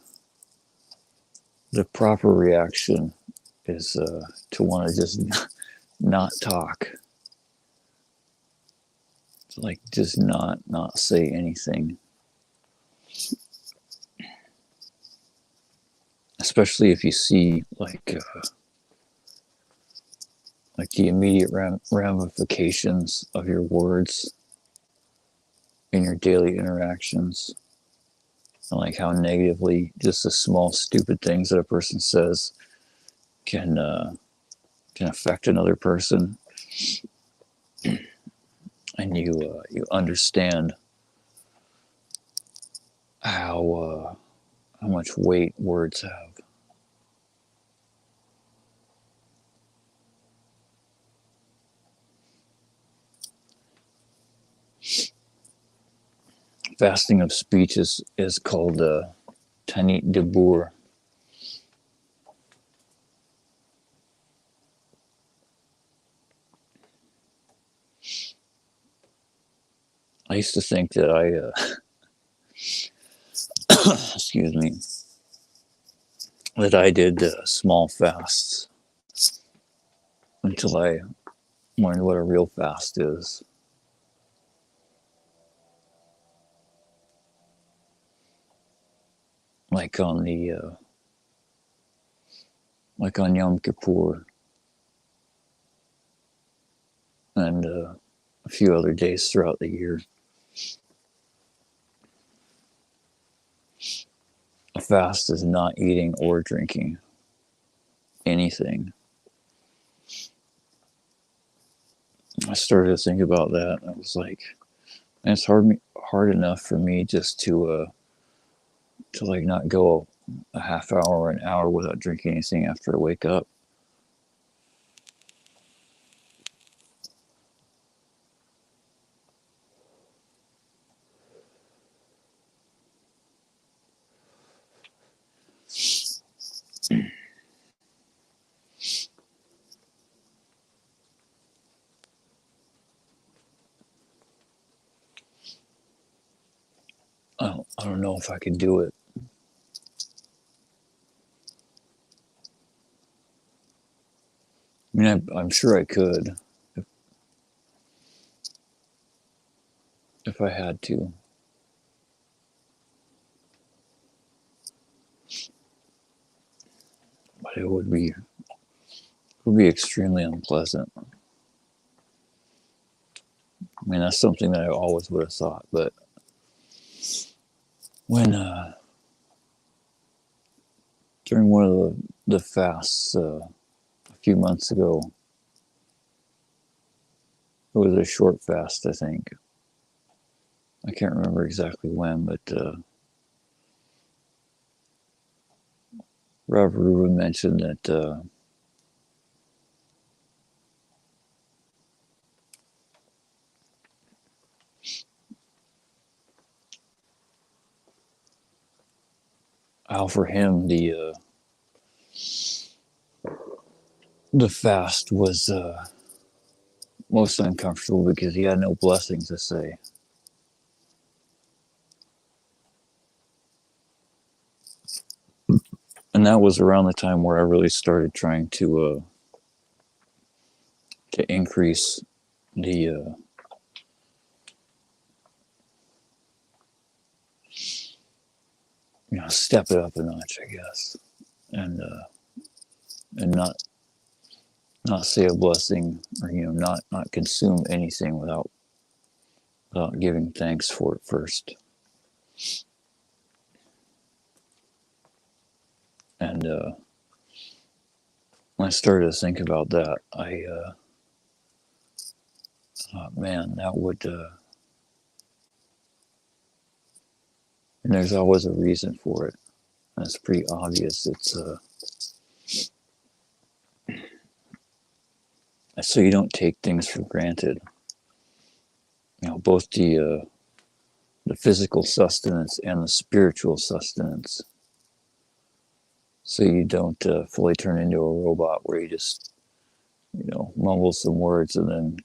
proper reaction is to want to just not talk, like just not say anything, especially if you see like the immediate ramifications of your words in your daily interactions, and like how negatively just the small stupid things that a person says can affect another person, and you understand how much weight words have. Fasting of speech is called Tanit Dibur. I used to think that excuse me, that I did small fasts until I learned what a real fast is. Like on Yom Kippur, and a few other days throughout the year. A fast is not eating or drinking anything. I started to think about that. I was like, and it's hard enough for me just to like not go a half hour or an hour without drinking anything after I wake up. I don't know if I could do it. I mean, I'm sure I could if I had to. But it would be extremely unpleasant. I mean, that's something that I always would have thought, but when during one of the fasts a few months ago, it was a short fast, I think. I can't remember exactly when, but Robert Rubin mentioned that how for him the fast was most uncomfortable because he had no blessings to say. And that was around the time where I really started trying to increase the step it up a notch, I guess, and not say a blessing, or not consume anything without giving thanks for it first. And when I started to think about that, I thought, man, that would. And there's always a reason for it. And it's pretty obvious. It's so you don't take things for granted. Both the physical sustenance and the spiritual sustenance. So you don't fully turn into a robot where you just mumble some words and then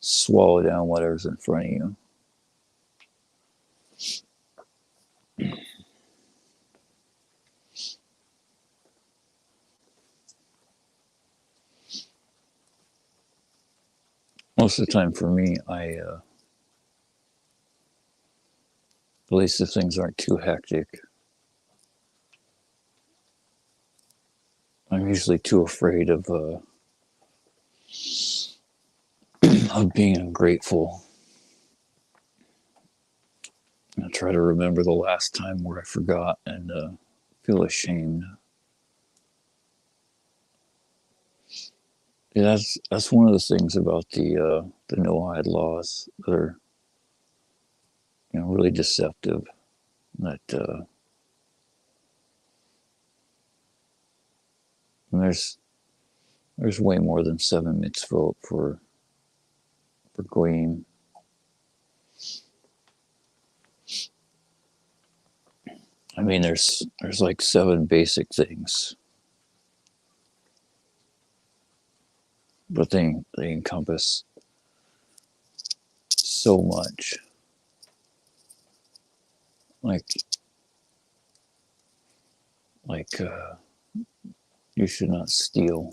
swallow down whatever's in front of you. Most of the time for me, at least if things aren't too hectic, I'm usually too afraid of being ungrateful. I try to remember the last time where I forgot and feel ashamed. Yeah, that's one of the things about the Noahide laws that are really deceptive. That there's way more than 7 mitzvot for goyim. I mean, there's like 7 basic things, but they encompass so much. Like you should not steal.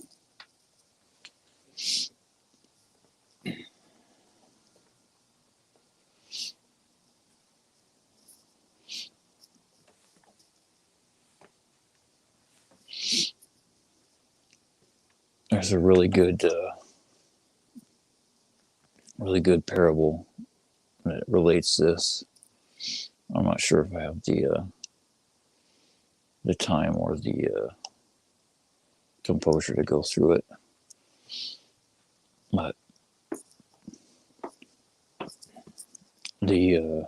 There's a really good really good parable that relates this. I'm not sure if I have the time or the composure to go through it, but the you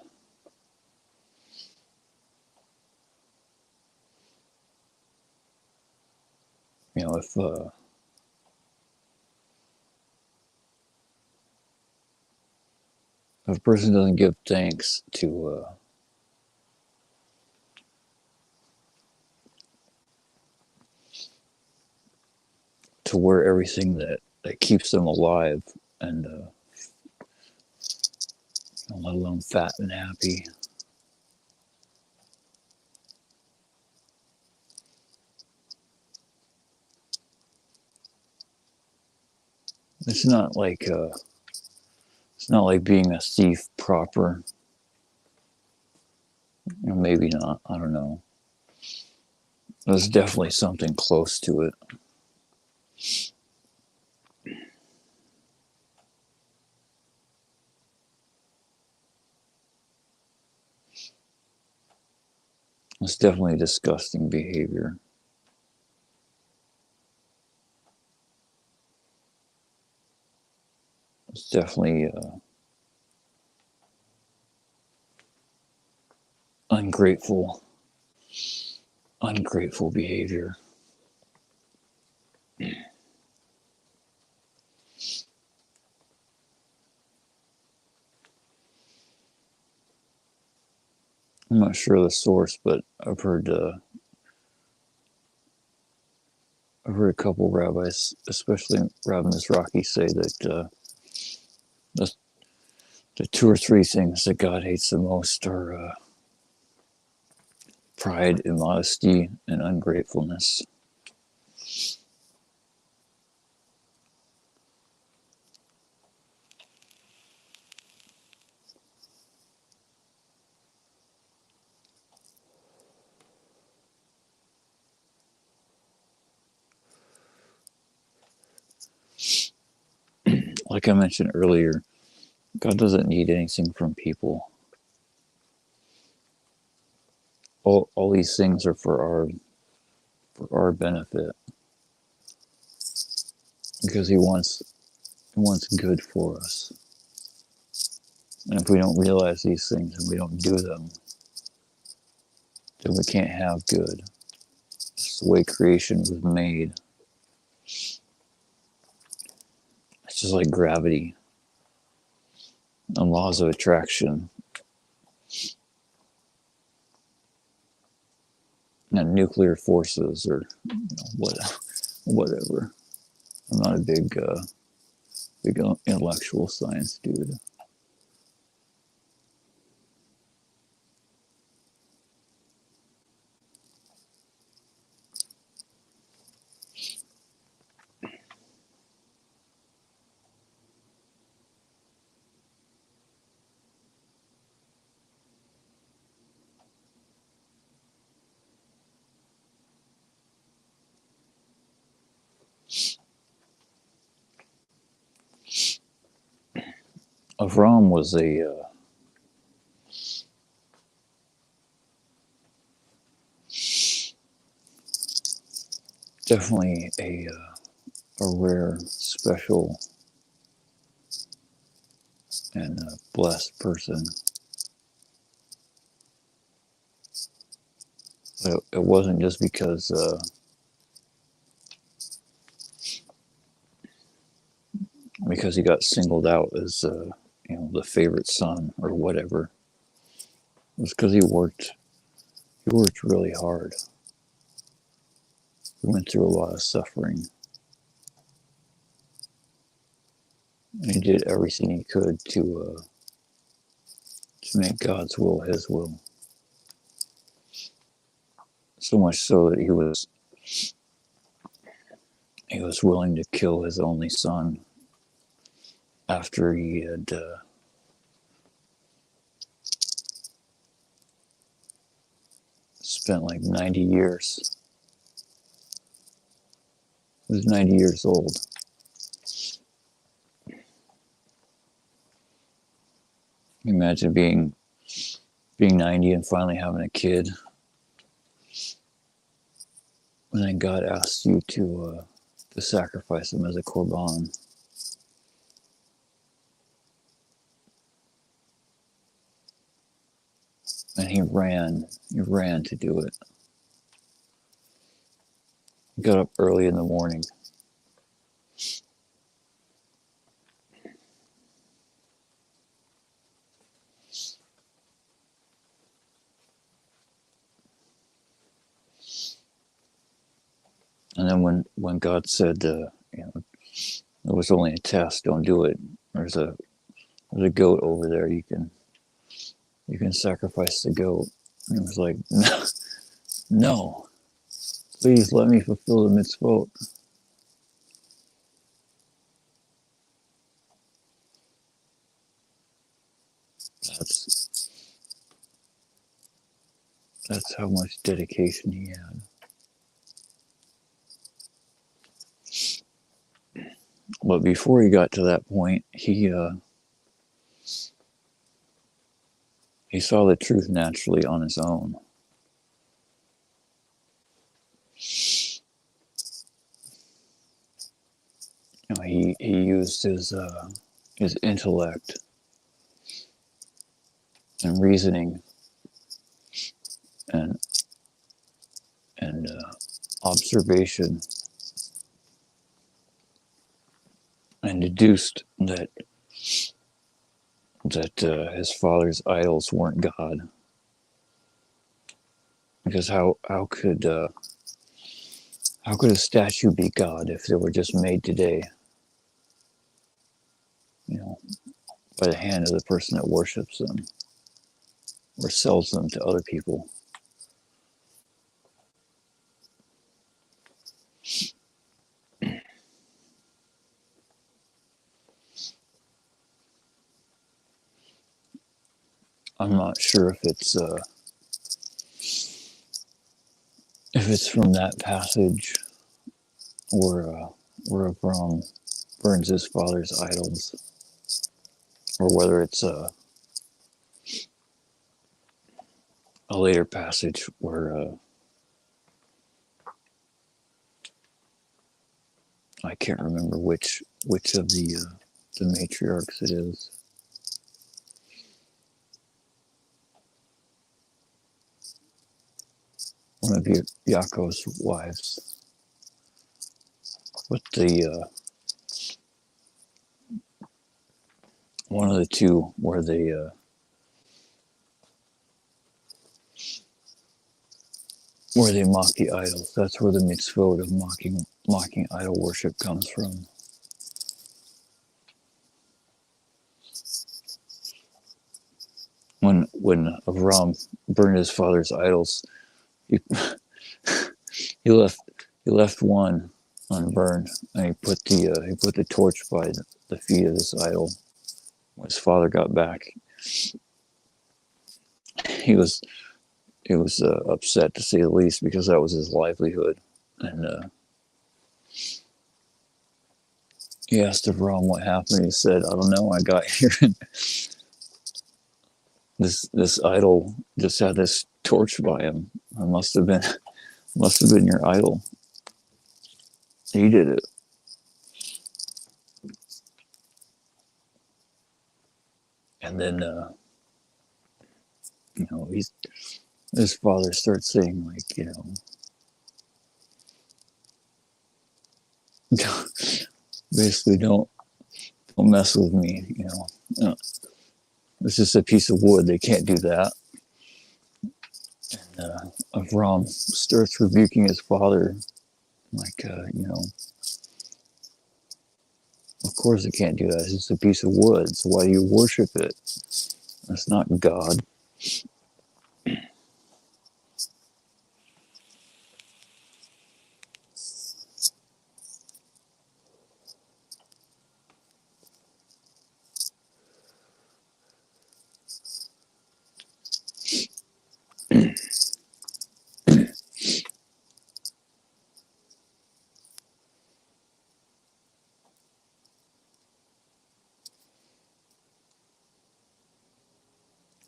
know, if a person doesn't give thanks to where everything that keeps them alive and let alone fat and happy. It's not like being a thief proper. You know, maybe not. I don't know. There's definitely something close to it. It's definitely disgusting behavior. It's definitely ungrateful behavior. I'm not sure of the source, but I've heard a couple rabbis, especially Rabbi Mizrahi, say that the two or three things that God hates the most are pride, immodesty, and ungratefulness. Like I mentioned earlier, God doesn't need anything from people. All these things are for our benefit, because He wants good for us. And if we don't realize these things and we don't do them, then we can't have good. It's the way creation was made. It's just like gravity and laws of attraction and nuclear forces, or whatever. I'm not a big intellectual science dude. Avram was definitely a rare, special, and blessed person. But it wasn't just because he got singled out as the favorite son or whatever. It was because he worked really hard. He went through a lot of suffering, and he did everything he could to make God's will his will. So much so that he was willing to kill his only son after he had spent like 90 years. He was 90 years old. imagine being 90 and finally having a kid, and then God asks you to sacrifice him as a korban. And he ran to do it. He got up early in the morning. And then when God said, it was only a test, don't do it. There's a goat over there. You can sacrifice the goat. And it was like, no, please let me fulfill the mitzvot. That's how much dedication he had. But before he got to that point, he saw the truth naturally on his own. He used his intellect and reasoning and observation, and deduced that his father's idols weren't God. Because how could a statue be God if they were just made today? By the hand of the person that worships them or sells them to other people. I'm not sure if it's from that passage where Avram burns his father's idols, or whether it's a later passage where I can't remember which of the matriarchs it is. One of Yaakov's wives. But one of the two where they mock the idols. That's where the mitzvot of mocking idol worship comes from. When Avram burned his father's idols, he left one unburned, and he put the torch by the feet of this idol. When his father got back, he was upset, to say the least, because that was his livelihood. And he asked Avram what happened. He said, "I don't know. I got here, and this idol just had this torch by him. It must have been your idol. He did it." And then his father starts saying, like, basically, don't mess with me. It's just a piece of wood. They can't do that. And Avram starts rebuking his father, like, of course it can't do that. It's just a piece of wood. So why do you worship it? That's not God.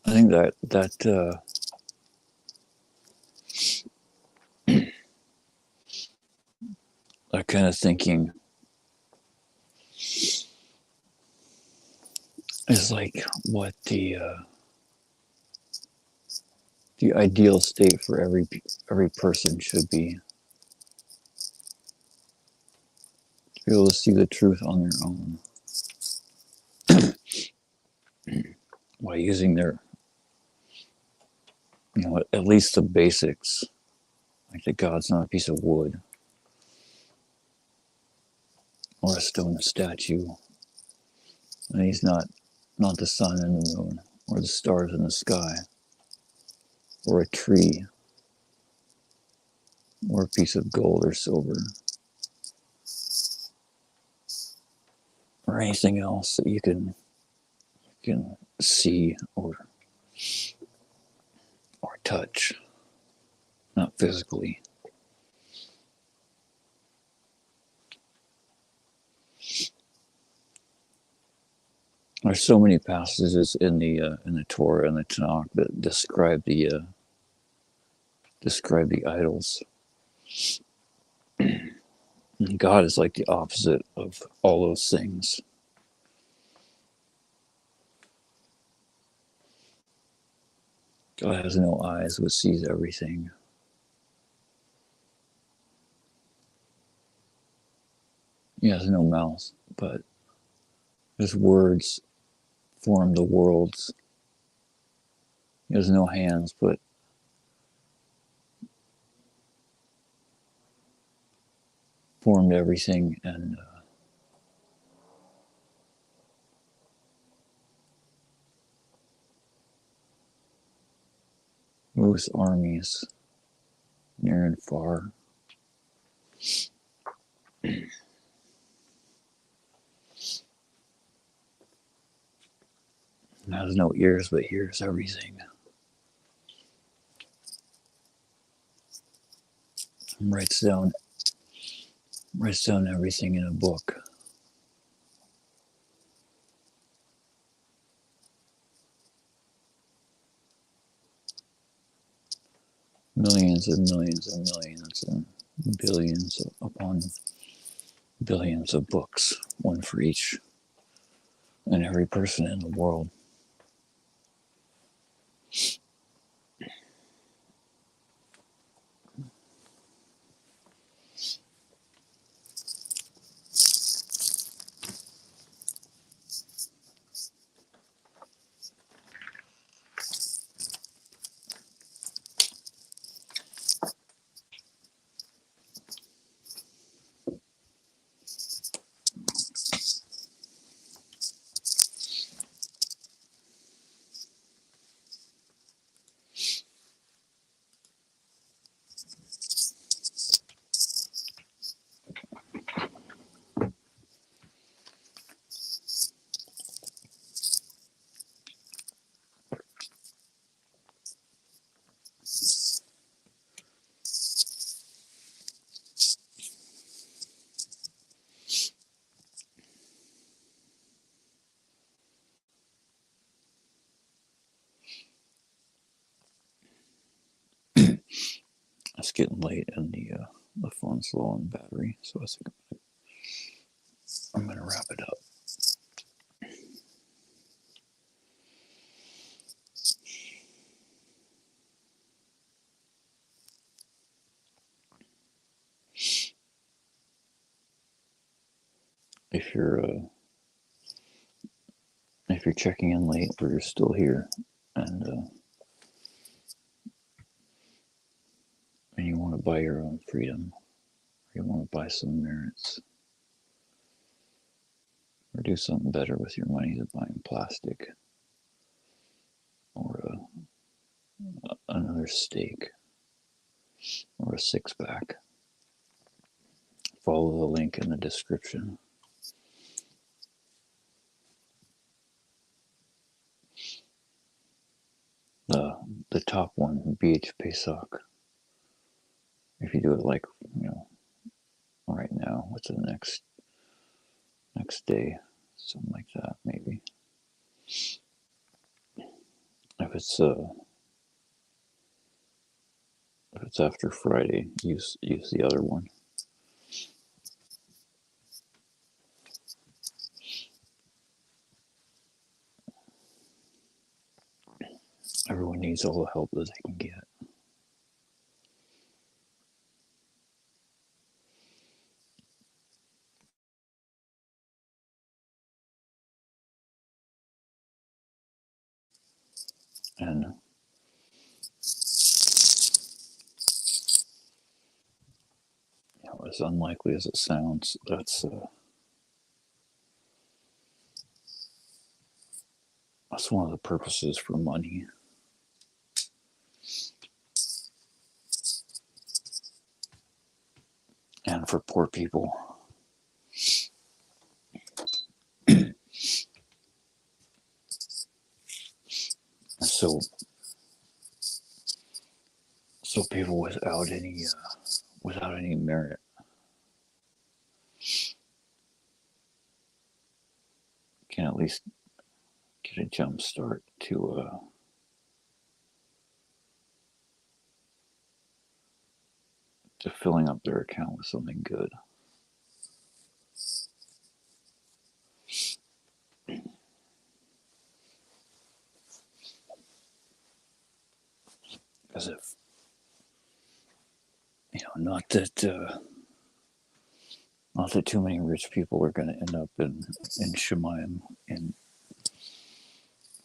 I think that that kind of thinking is like what the ideal state for every person should be. To be able to see the truth on their own by using their, at least the basics, like that God's not a piece of wood or a stone statue, and He's not the sun and the moon or the stars in the sky or a tree or a piece of gold or silver or anything else that you can see or touch, not physically. There's so many passages in the Torah and the Tanakh that describe the idols. And God is like the opposite of all those things. God has no eyes, but sees everything. He has no mouth, but His words form the worlds. He has no hands, but formed everything and moves armies near and far. And has no ears, but hears everything. And writes down everything in a book. Millions and millions and millions and billions upon billions of books, one for each and every person in the world. It's getting late and the phone's low on battery, so I think I'm gonna wrap it up. If you're checking in late or you're still here and you want to buy your own freedom, or you want to buy some merits, or do something better with your money than buying plastic or another steak or a six-pack, follow the link in the description. The top one, BH Pesach. If you do it like, right now, what's the next day? Something like that, maybe. If it's after Friday, use the other one. Everyone needs all the help that they can get. And as unlikely as it sounds, that's one of the purposes for money. And for poor people. So people without any merit can at least get a jump start to filling up their account with something good. As if not that too many rich people are going to end up in Shemayim and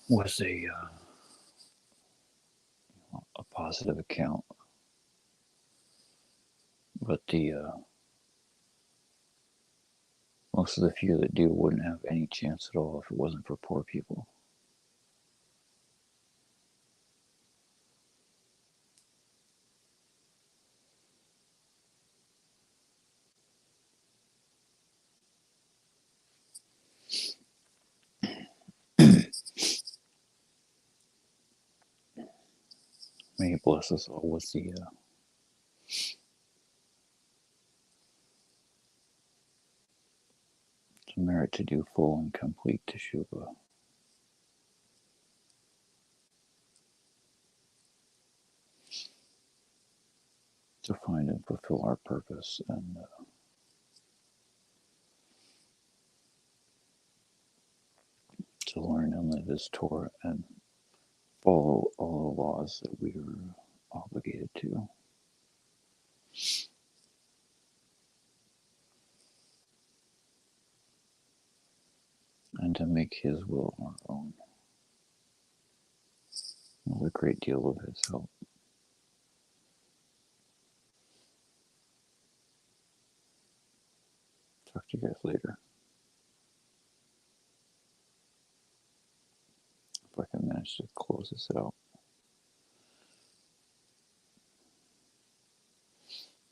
with a positive account, but the most of the few that do wouldn't have any chance at all if it wasn't for poor people. May He bless us all with the merit to do full and complete teshuvah, to find and fulfill our purpose, and to learn and live His Torah and follow all the laws that we are obligated to. And to make His will our own, with a great deal of His help. Talk to you guys later. If I can manage to close this out.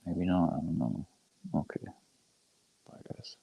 Maybe not, I don't know. Okay. Bye, guys.